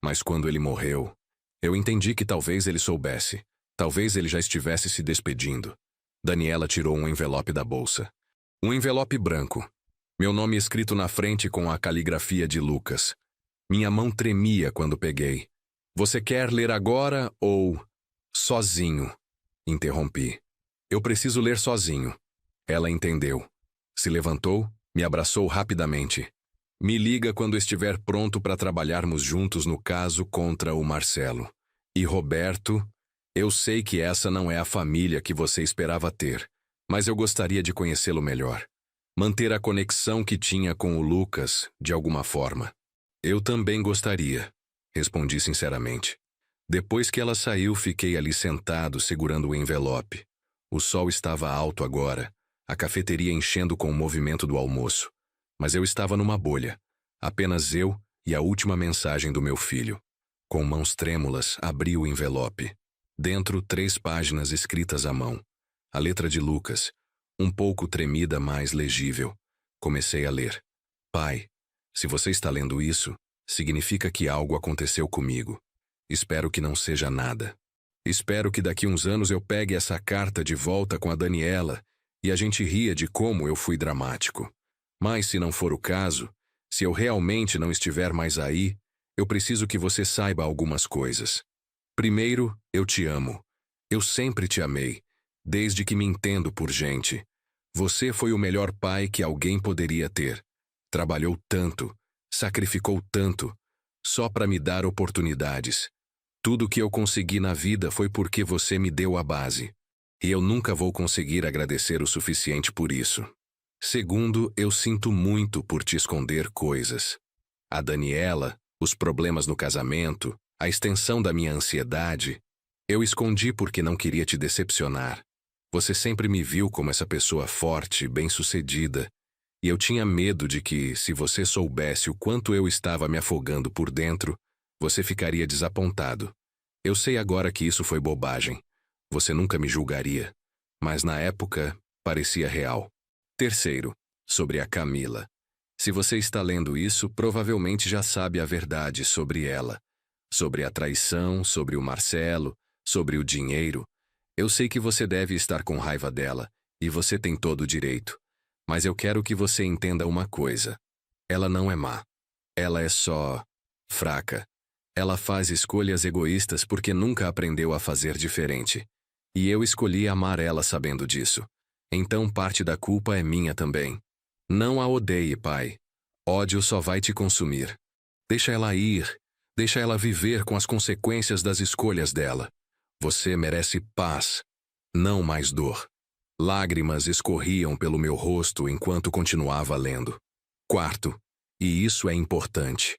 Mas quando ele morreu, eu entendi que talvez ele soubesse. Talvez ele já estivesse se despedindo. Daniela tirou um envelope da bolsa. Um envelope branco. Meu nome escrito na frente com a caligrafia de Lucas. Minha mão tremia quando peguei. Você quer ler agora ou... Sozinho? Interrompi. Eu preciso ler sozinho. Ela entendeu. Se levantou, me abraçou rapidamente. Me liga quando estiver pronto para trabalharmos juntos no caso contra o Marcelo. E Roberto, eu sei que essa não é a família que você esperava ter, mas eu gostaria de conhecê-lo melhor. Manter a conexão que tinha com o Lucas, de alguma forma. Eu também gostaria, respondi sinceramente. Depois que ela saiu, fiquei ali sentado, segurando o envelope. O sol estava alto agora, a cafeteria enchendo com o movimento do almoço. Mas eu estava numa bolha. Apenas eu e a última mensagem do meu filho. Com mãos trêmulas, abri o envelope. Dentro, 3 páginas escritas à mão. A letra de Lucas, um pouco tremida, mas legível. Comecei a ler. Pai, se você está lendo isso, significa que algo aconteceu comigo. Espero que não seja nada. Espero que daqui uns anos eu pegue essa carta de volta com a Daniela e a gente ria de como eu fui dramático. Mas se não for o caso, se eu realmente não estiver mais aí, eu preciso que você saiba algumas coisas. Primeiro, eu te amo. Eu sempre te amei, desde que me entendo por gente. Você foi o melhor pai que alguém poderia ter. Trabalhou tanto, sacrificou tanto, só para me dar oportunidades. Tudo que eu consegui na vida foi porque você me deu a base. E eu nunca vou conseguir agradecer o suficiente por isso. Segundo, eu sinto muito por te esconder coisas. A Daniela, os problemas no casamento, a extensão da minha ansiedade, eu escondi porque não queria te decepcionar. Você sempre me viu como essa pessoa forte, bem-sucedida, e eu tinha medo de que, se você soubesse o quanto eu estava me afogando por dentro, você ficaria desapontado. Eu sei agora que isso foi bobagem. Você nunca me julgaria. Mas na época, parecia real. Terceiro, sobre a Camila. Se você está lendo isso, provavelmente já sabe a verdade sobre ela. Sobre a traição, sobre o Marcelo, sobre o dinheiro. Eu sei que você deve estar com raiva dela, e você tem todo o direito. Mas eu quero que você entenda uma coisa. Ela não é má. Ela é só fraca. Ela faz escolhas egoístas porque nunca aprendeu a fazer diferente. E eu escolhi amar ela sabendo disso. Então parte da culpa é minha também. Não a odeie, pai. Ódio só vai te consumir. Deixa ela ir. Deixa ela viver com as consequências das escolhas dela. Você merece paz, não mais dor. Lágrimas escorriam pelo meu rosto enquanto continuava lendo. Quarto, e isso é importante.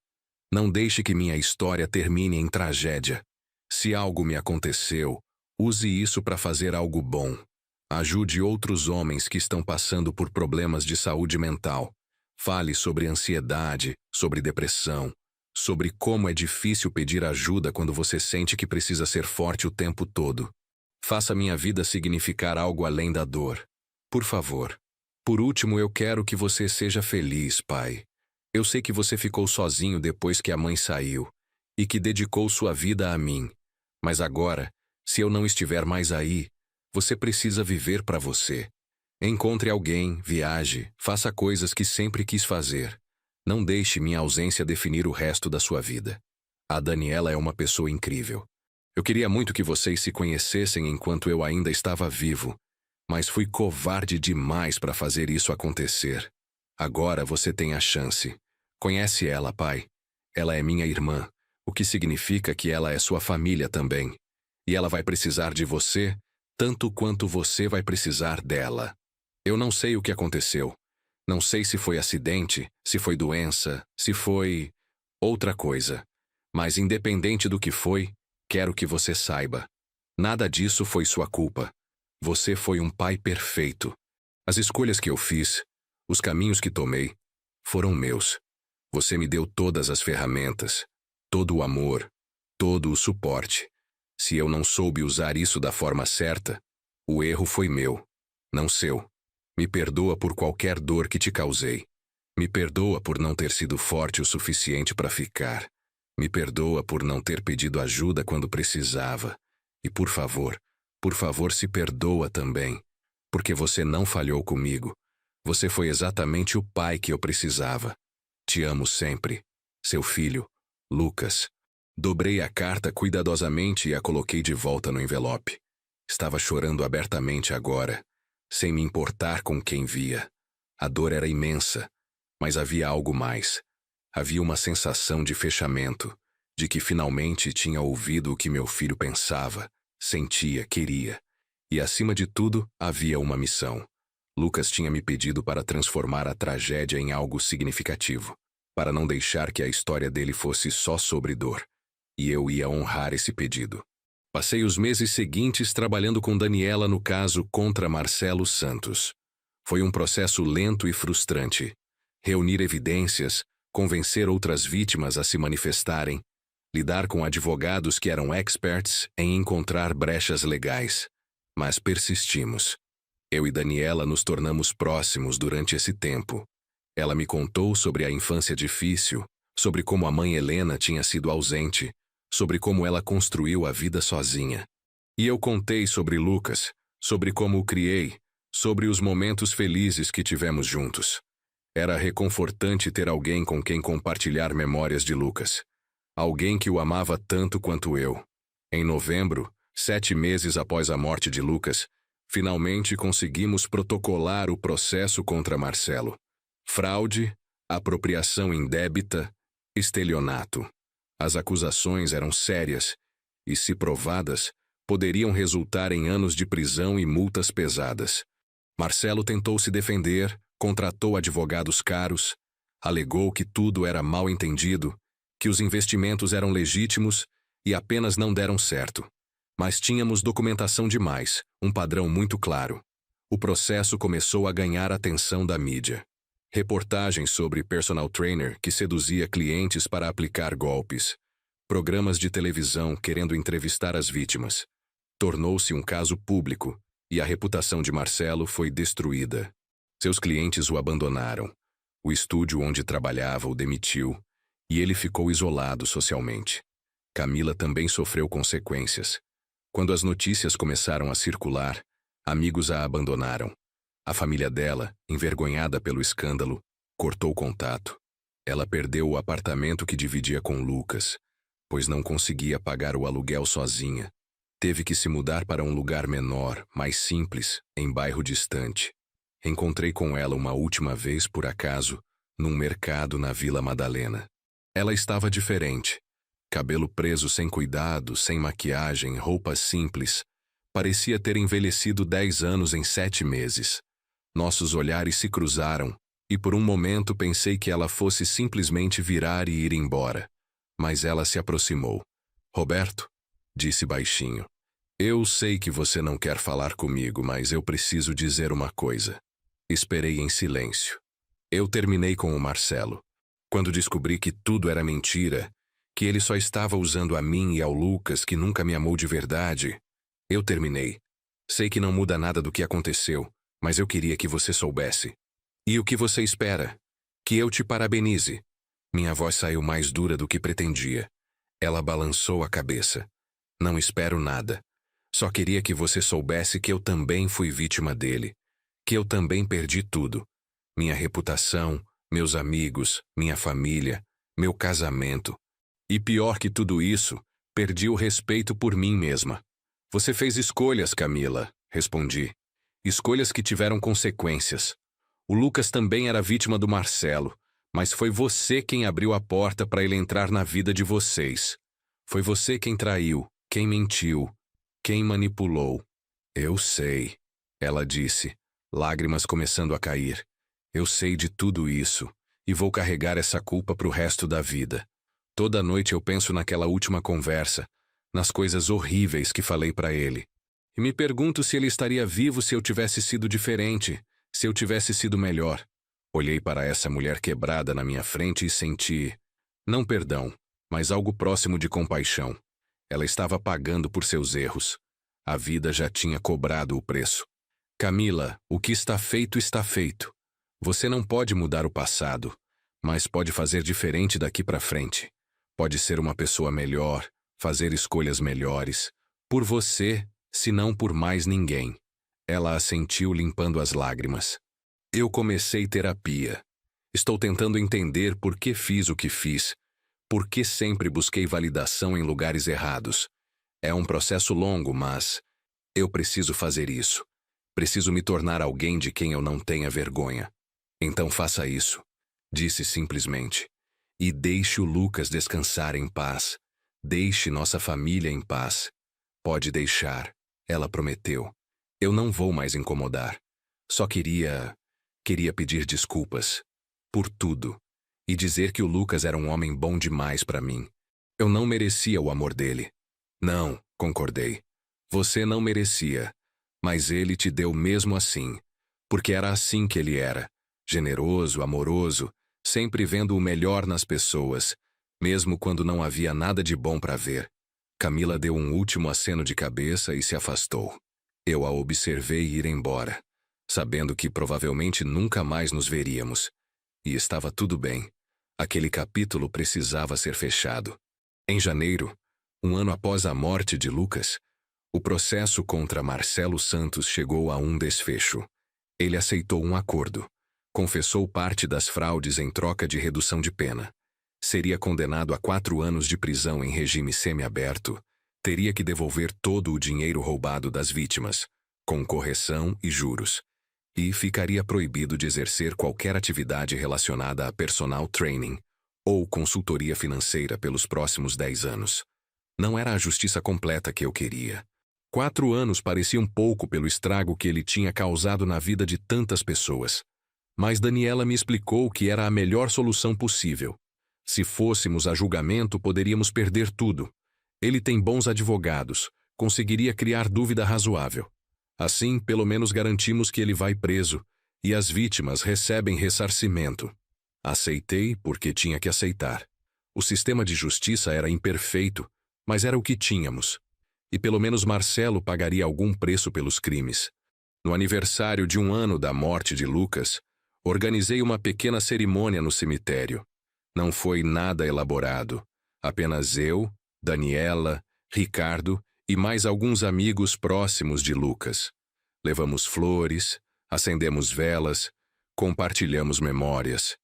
Não deixe que minha história termine em tragédia. Se algo me aconteceu, use isso para fazer algo bom. Ajude outros homens que estão passando por problemas de saúde mental. Fale sobre ansiedade, sobre depressão, sobre como é difícil pedir ajuda quando você sente que precisa ser forte o tempo todo. Faça minha vida significar algo além da dor. Por favor. Por último, eu quero que você seja feliz, pai. Eu sei que você ficou sozinho depois que a mãe saiu, e que dedicou sua vida a mim. Mas agora, se eu não estiver mais aí, você precisa viver para você. Encontre alguém, viaje, faça coisas que sempre quis fazer. Não deixe minha ausência definir o resto da sua vida. A Daniela é uma pessoa incrível. Eu queria muito que vocês se conhecessem enquanto eu ainda estava vivo, mas fui covarde demais para fazer isso acontecer. Agora você tem a chance. Conhece ela, pai. Ela é minha irmã, o que significa que ela é sua família também. E ela vai precisar de você, tanto quanto você vai precisar dela. Eu não sei o que aconteceu. Não sei se foi acidente, se foi doença, se foi outra coisa. Mas independente do que foi, quero que você saiba. Nada disso foi sua culpa. Você foi um pai perfeito. As escolhas que eu fiz, os caminhos que tomei, foram meus. Você me deu todas as ferramentas, todo o amor, todo o suporte. Se eu não soube usar isso da forma certa, o erro foi meu, não seu. Me perdoa por qualquer dor que te causei. Me perdoa por não ter sido forte o suficiente para ficar. Me perdoa por não ter pedido ajuda quando precisava. E por favor se perdoa também. Porque você não falhou comigo. Você foi exatamente o pai que eu precisava. Te amo sempre. Seu filho, Lucas. Dobrei a carta cuidadosamente e a coloquei de volta no envelope. Estava chorando abertamente agora, sem me importar com quem via. A dor era imensa, mas havia algo mais. Havia uma sensação de fechamento, de que finalmente tinha ouvido o que meu filho pensava, sentia, queria. E acima de tudo, havia uma missão. Lucas tinha me pedido para transformar a tragédia em algo significativo, para não deixar que a história dele fosse só sobre dor. E eu ia honrar esse pedido. Passei os meses seguintes trabalhando com Daniela no caso contra Marcelo Santos. Foi um processo lento e frustrante. Reunir evidências, convencer outras vítimas a se manifestarem, lidar com advogados que eram experts em encontrar brechas legais. Mas persistimos. Eu e Daniela nos tornamos próximos durante esse tempo. Ela me contou sobre a infância difícil, sobre como a mãe Helena tinha sido ausente, sobre como ela construiu a vida sozinha. E eu contei sobre Lucas, sobre como o criei, sobre os momentos felizes que tivemos juntos. Era reconfortante ter alguém com quem compartilhar memórias de Lucas. Alguém que o amava tanto quanto eu. Em novembro, 7 meses após a morte de Lucas, finalmente conseguimos protocolar o processo contra Marcelo. Fraude, apropriação indébita, estelionato. As acusações eram sérias e, se provadas, poderiam resultar em anos de prisão e multas pesadas. Marcelo tentou se defender, contratou advogados caros, alegou que tudo era mal entendido, que os investimentos eram legítimos e apenas não deram certo. Mas tínhamos documentação demais, um padrão muito claro. O processo começou a ganhar atenção da mídia. Reportagens sobre personal trainer que seduzia clientes para aplicar golpes. Programas de televisão querendo entrevistar as vítimas. Tornou-se um caso público e a reputação de Marcelo foi destruída. Seus clientes o abandonaram. O estúdio onde trabalhava o demitiu e ele ficou isolado socialmente. Camila também sofreu consequências. Quando as notícias começaram a circular, amigos a abandonaram. A família dela, envergonhada pelo escândalo, cortou contato. Ela perdeu o apartamento que dividia com Lucas, pois não conseguia pagar o aluguel sozinha. Teve que se mudar para um lugar menor, mais simples, em bairro distante. Encontrei com ela uma última vez por acaso, num mercado na Vila Madalena. Ela estava diferente. Cabelo preso sem cuidado, sem maquiagem, roupas simples. Parecia ter envelhecido 10 anos em 7 meses. Nossos olhares se cruzaram, e por um momento pensei que ela fosse simplesmente virar e ir embora. Mas ela se aproximou. "Roberto", disse baixinho, "eu sei que você não quer falar comigo, mas eu preciso dizer uma coisa." Esperei em silêncio. Eu terminei com o Marcelo. Quando descobri que tudo era mentira, que ele só estava usando a mim e ao Lucas, que nunca me amou de verdade, eu terminei. Sei que não muda nada do que aconteceu, mas eu queria que você soubesse. E o que você espera? Que eu te parabenize. Minha voz saiu mais dura do que pretendia. Ela balançou a cabeça. Não espero nada. Só queria que você soubesse que eu também fui vítima dele. Que eu também perdi tudo. Minha reputação, meus amigos, minha família, meu casamento. E pior que tudo isso, perdi o respeito por mim mesma. Você fez escolhas, Camila, respondi. Escolhas que tiveram consequências. O Lucas também era vítima do Marcelo, mas foi você quem abriu a porta para ele entrar na vida de vocês. Foi você quem traiu, quem mentiu, quem manipulou. Eu sei, ela disse, lágrimas começando a cair. Eu sei de tudo isso, e vou carregar essa culpa pro resto da vida. Toda noite eu penso naquela última conversa, nas coisas horríveis que falei para ele. E me pergunto se ele estaria vivo se eu tivesse sido diferente, se eu tivesse sido melhor. Olhei para essa mulher quebrada na minha frente e senti, não perdão, mas algo próximo de compaixão. Ela estava pagando por seus erros. A vida já tinha cobrado o preço. Camila, o que está feito está feito. Você não pode mudar o passado, mas pode fazer diferente daqui para frente. Pode ser uma pessoa melhor, fazer escolhas melhores. Por você, se não por mais ninguém. Ela assentiu limpando as lágrimas. Eu comecei terapia. Estou tentando entender por que fiz o que fiz. Por que sempre busquei validação em lugares errados. É um processo longo, mas eu preciso fazer isso. Preciso me tornar alguém de quem eu não tenha vergonha. Então faça isso, disse simplesmente. E deixe o Lucas descansar em paz. Deixe nossa família em paz. Pode deixar, ela prometeu. Eu não vou mais incomodar. Só queria pedir desculpas. Por tudo. E dizer que o Lucas era um homem bom demais para mim. Eu não merecia o amor dele. Não, concordei. Você não merecia. Mas ele te deu mesmo assim. Porque era assim que ele era. Generoso, amoroso, sempre vendo o melhor nas pessoas, mesmo quando não havia nada de bom para ver. Camila deu um último aceno de cabeça e se afastou. Eu a observei ir embora, sabendo que provavelmente nunca mais nos veríamos. E estava tudo bem. Aquele capítulo precisava ser fechado. Em janeiro, um ano após a morte de Lucas, o processo contra Marcelo Santos chegou a um desfecho. Ele aceitou um acordo. Confessou parte das fraudes em troca de redução de pena. Seria condenado a 4 anos de prisão em regime semiaberto, Teria que devolver todo o dinheiro roubado das vítimas, com correção e juros. E ficaria proibido de exercer qualquer atividade relacionada a personal training ou consultoria financeira pelos próximos 10 anos. Não era a justiça completa que eu queria. 4 anos pareciam pouco pelo estrago que ele tinha causado na vida de tantas pessoas. Mas Daniela me explicou que era a melhor solução possível. Se fôssemos a julgamento, poderíamos perder tudo. Ele tem bons advogados, conseguiria criar dúvida razoável. Assim, pelo menos garantimos que ele vai preso e as vítimas recebem ressarcimento. Aceitei porque tinha que aceitar. O sistema de justiça era imperfeito, mas era o que tínhamos. E pelo menos Marcelo pagaria algum preço pelos crimes. No aniversário de 1 ano da morte de Lucas, organizei uma pequena cerimônia no cemitério. Não foi nada elaborado. Apenas eu, Daniela, Ricardo e mais alguns amigos próximos de Lucas. Levamos flores, acendemos velas, compartilhamos memórias.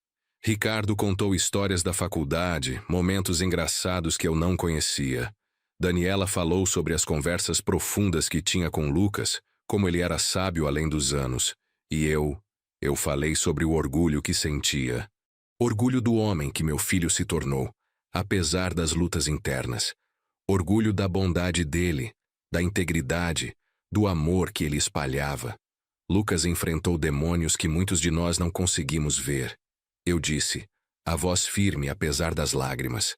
Ricardo contou histórias da faculdade, momentos engraçados que eu não conhecia. Daniela falou sobre as conversas profundas que tinha com Lucas, como ele era sábio além dos anos. E eu falei sobre o orgulho que sentia. Orgulho do homem que meu filho se tornou, apesar das lutas internas. Orgulho da bondade dele, da integridade, do amor que ele espalhava. Lucas enfrentou demônios que muitos de nós não conseguimos ver. Eu disse, a voz firme apesar das lágrimas.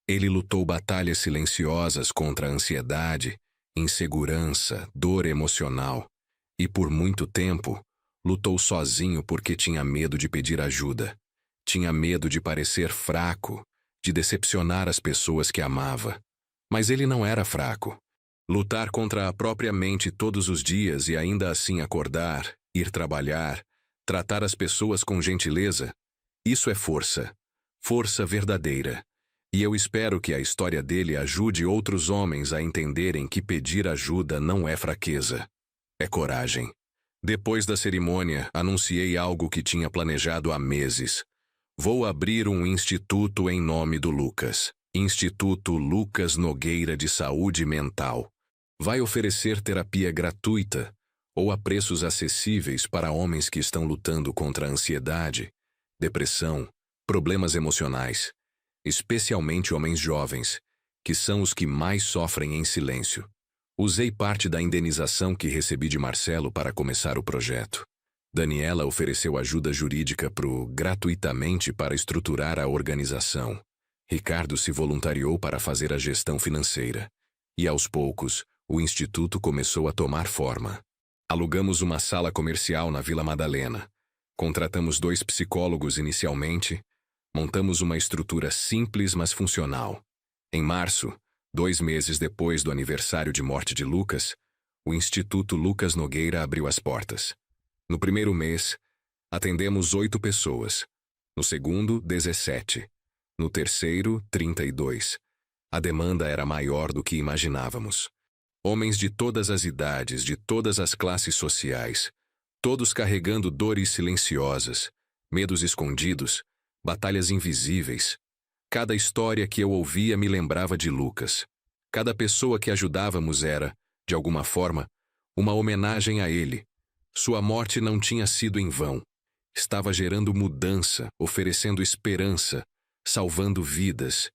Ele lutou batalhas silenciosas contra a ansiedade, insegurança, dor emocional. E por muito tempo, lutou sozinho porque tinha medo de pedir ajuda. Tinha medo de parecer fraco, de decepcionar as pessoas que amava. Mas ele não era fraco. Lutar contra a própria mente todos os dias e ainda assim acordar, ir trabalhar, tratar as pessoas com gentileza, isso é força. Força verdadeira. E eu espero que a história dele ajude outros homens a entenderem que pedir ajuda não é fraqueza. É coragem. Depois da cerimônia, anunciei algo que tinha planejado há meses. Vou abrir um instituto em nome do Lucas. Instituto Lucas Nogueira de Saúde Mental. Vai oferecer terapia gratuita ou a preços acessíveis para homens que estão lutando contra a ansiedade, depressão, problemas emocionais, especialmente homens jovens, que são os que mais sofrem em silêncio. Usei parte da indenização que recebi de Marcelo para começar o projeto. Daniela ofereceu ajuda jurídica gratuitamente para estruturar a organização. Ricardo se voluntariou para fazer a gestão financeira. E aos poucos, o instituto começou a tomar forma. Alugamos uma sala comercial na Vila Madalena. Contratamos 2 psicólogos inicialmente. Montamos uma estrutura simples, mas funcional. Em março, 2 meses depois do aniversário de morte de Lucas, o Instituto Lucas Nogueira abriu as portas. No primeiro mês, atendemos 8 pessoas. No segundo, 17. No terceiro, 32. A demanda era maior do que imaginávamos. Homens de todas as idades, de todas as classes sociais, todos carregando dores silenciosas, medos escondidos, batalhas invisíveis. Cada história que eu ouvia me lembrava de Lucas. Cada pessoa que ajudávamos era, de alguma forma, uma homenagem a ele. Sua morte não tinha sido em vão. Estava gerando mudança, oferecendo esperança, salvando vidas.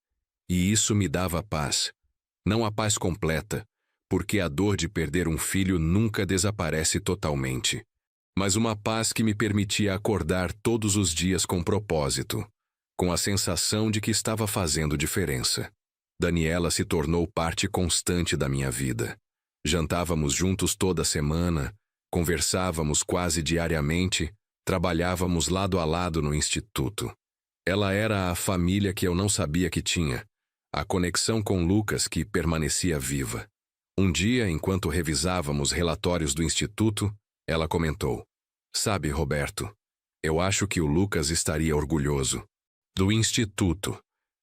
E isso me dava paz. Não a paz completa, porque a dor de perder um filho nunca desaparece totalmente. Mas uma paz que me permitia acordar todos os dias com propósito, com a sensação de que estava fazendo diferença. Daniela se tornou parte constante da minha vida. Jantávamos juntos toda semana, conversávamos quase diariamente, trabalhávamos lado a lado no instituto. Ela era a família que eu não sabia que tinha, a conexão com Lucas que permanecia viva. Um dia, enquanto revisávamos relatórios do instituto, ela comentou: "Sabe, Roberto, eu acho que o Lucas estaria orgulhoso do instituto,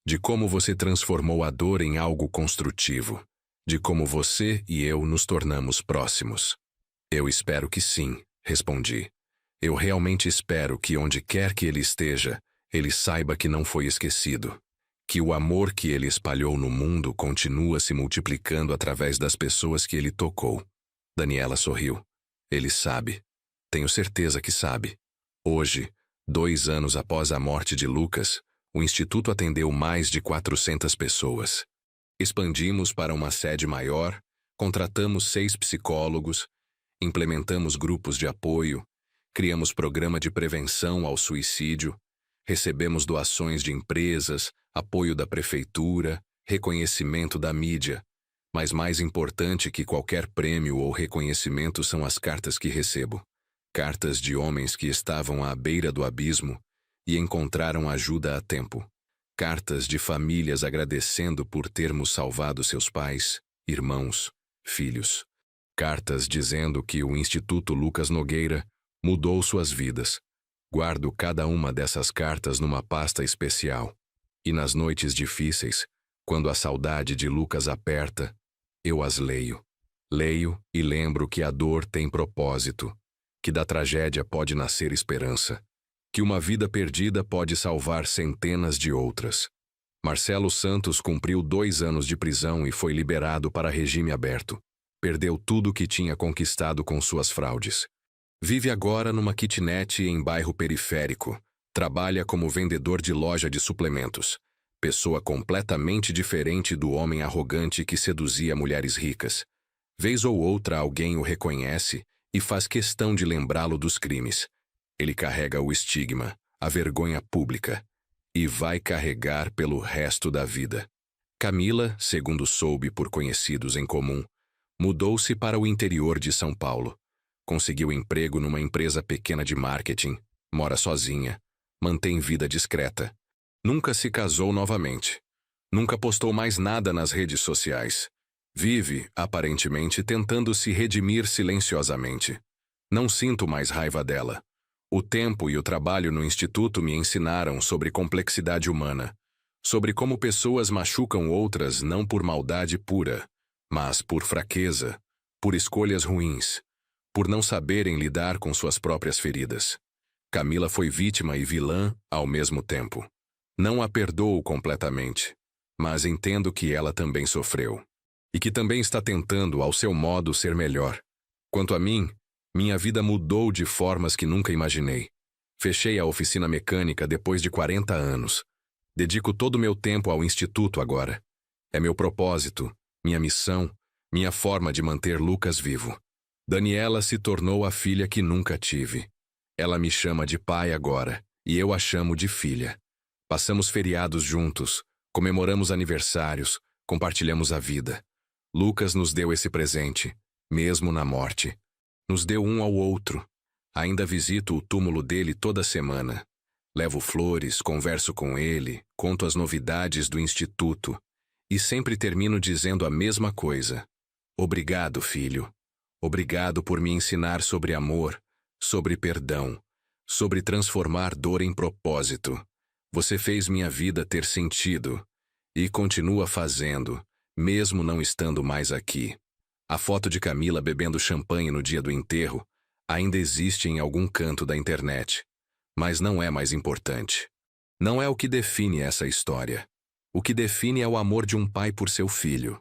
de como você transformou a dor em algo construtivo, de como você e eu nos tornamos próximos." "Eu espero que sim", respondi. "Eu realmente espero que onde quer que ele esteja, ele saiba que não foi esquecido, Que o amor que ele espalhou no mundo continua se multiplicando através das pessoas que ele tocou. Daniela sorriu. Ele sabe. Tenho certeza que sabe. Hoje, 2 anos após a morte de Lucas, o Instituto atendeu mais de 400 pessoas. Expandimos para uma sede maior, contratamos 6 psicólogos, implementamos grupos de apoio, criamos programa de prevenção ao suicídio, recebemos doações de empresas, apoio da prefeitura, reconhecimento da mídia. Mas mais importante que qualquer prêmio ou reconhecimento são as cartas que recebo. Cartas de homens que estavam à beira do abismo e encontraram ajuda a tempo. Cartas de famílias agradecendo por termos salvado seus pais, irmãos, filhos. Cartas dizendo que o Instituto Lucas Nogueira mudou suas vidas. Guardo cada uma dessas cartas numa pasta especial. E nas noites difíceis, quando a saudade de Lucas aperta, eu as leio. Leio e lembro que a dor tem propósito, que da tragédia pode nascer esperança, que uma vida perdida pode salvar centenas de outras. Marcelo Santos cumpriu 2 anos de prisão e foi liberado para regime aberto. Perdeu tudo o que tinha conquistado com suas fraudes. Vive agora numa kitnet em bairro periférico. Trabalha como vendedor de loja de suplementos. Pessoa completamente diferente do homem arrogante que seduzia mulheres ricas. Vez ou outra alguém o reconhece e faz questão de lembrá-lo dos crimes. Ele carrega o estigma, a vergonha pública, e vai carregar pelo resto da vida. Camila, segundo soube por conhecidos em comum, mudou-se para o interior de São Paulo. Conseguiu emprego numa empresa pequena de marketing, mora sozinha, mantém vida discreta. Nunca se casou novamente. Nunca postou mais nada nas redes sociais. Vive, aparentemente, tentando se redimir silenciosamente. Não sinto mais raiva dela. O tempo e o trabalho no instituto me ensinaram sobre complexidade humana, sobre como pessoas machucam outras não por maldade pura, mas por fraqueza, por escolhas ruins, por não saberem lidar com suas próprias feridas. Camila foi vítima e vilã ao mesmo tempo. Não a perdoo completamente, mas entendo que ela também sofreu. E que também está tentando, ao seu modo, ser melhor. Quanto a mim, minha vida mudou de formas que nunca imaginei. Fechei a oficina mecânica depois de 40 anos. Dedico todo o meu tempo ao instituto agora. É meu propósito, minha missão, minha forma de manter Lucas vivo. Daniela se tornou a filha que nunca tive. Ela me chama de pai agora, e eu a chamo de filha. Passamos feriados juntos, comemoramos aniversários, compartilhamos a vida. Lucas nos deu esse presente, mesmo na morte. Nos deu um ao outro. Ainda visito o túmulo dele toda semana. Levo flores, converso com ele, conto as novidades do instituto. E sempre termino dizendo a mesma coisa. Obrigado, filho. Obrigado por me ensinar sobre amor, sobre perdão, sobre transformar dor em propósito. Você fez minha vida ter sentido. E continua fazendo, mesmo não estando mais aqui. A foto de Camila bebendo champanhe no dia do enterro ainda existe em algum canto da internet. Mas não é mais importante. Não é o que define essa história. O que define é o amor de um pai por seu filho.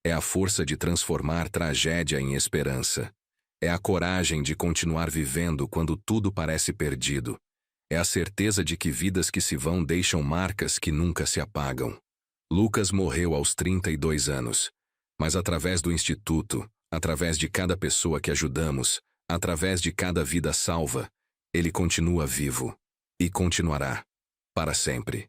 É a força de transformar tragédia em esperança. É a coragem de continuar vivendo quando tudo parece perdido. É a certeza de que vidas que se vão deixam marcas que nunca se apagam. Lucas morreu aos 32 anos. Mas através do instituto, através de cada pessoa que ajudamos, através de cada vida salva, ele continua vivo. E continuará. Para sempre.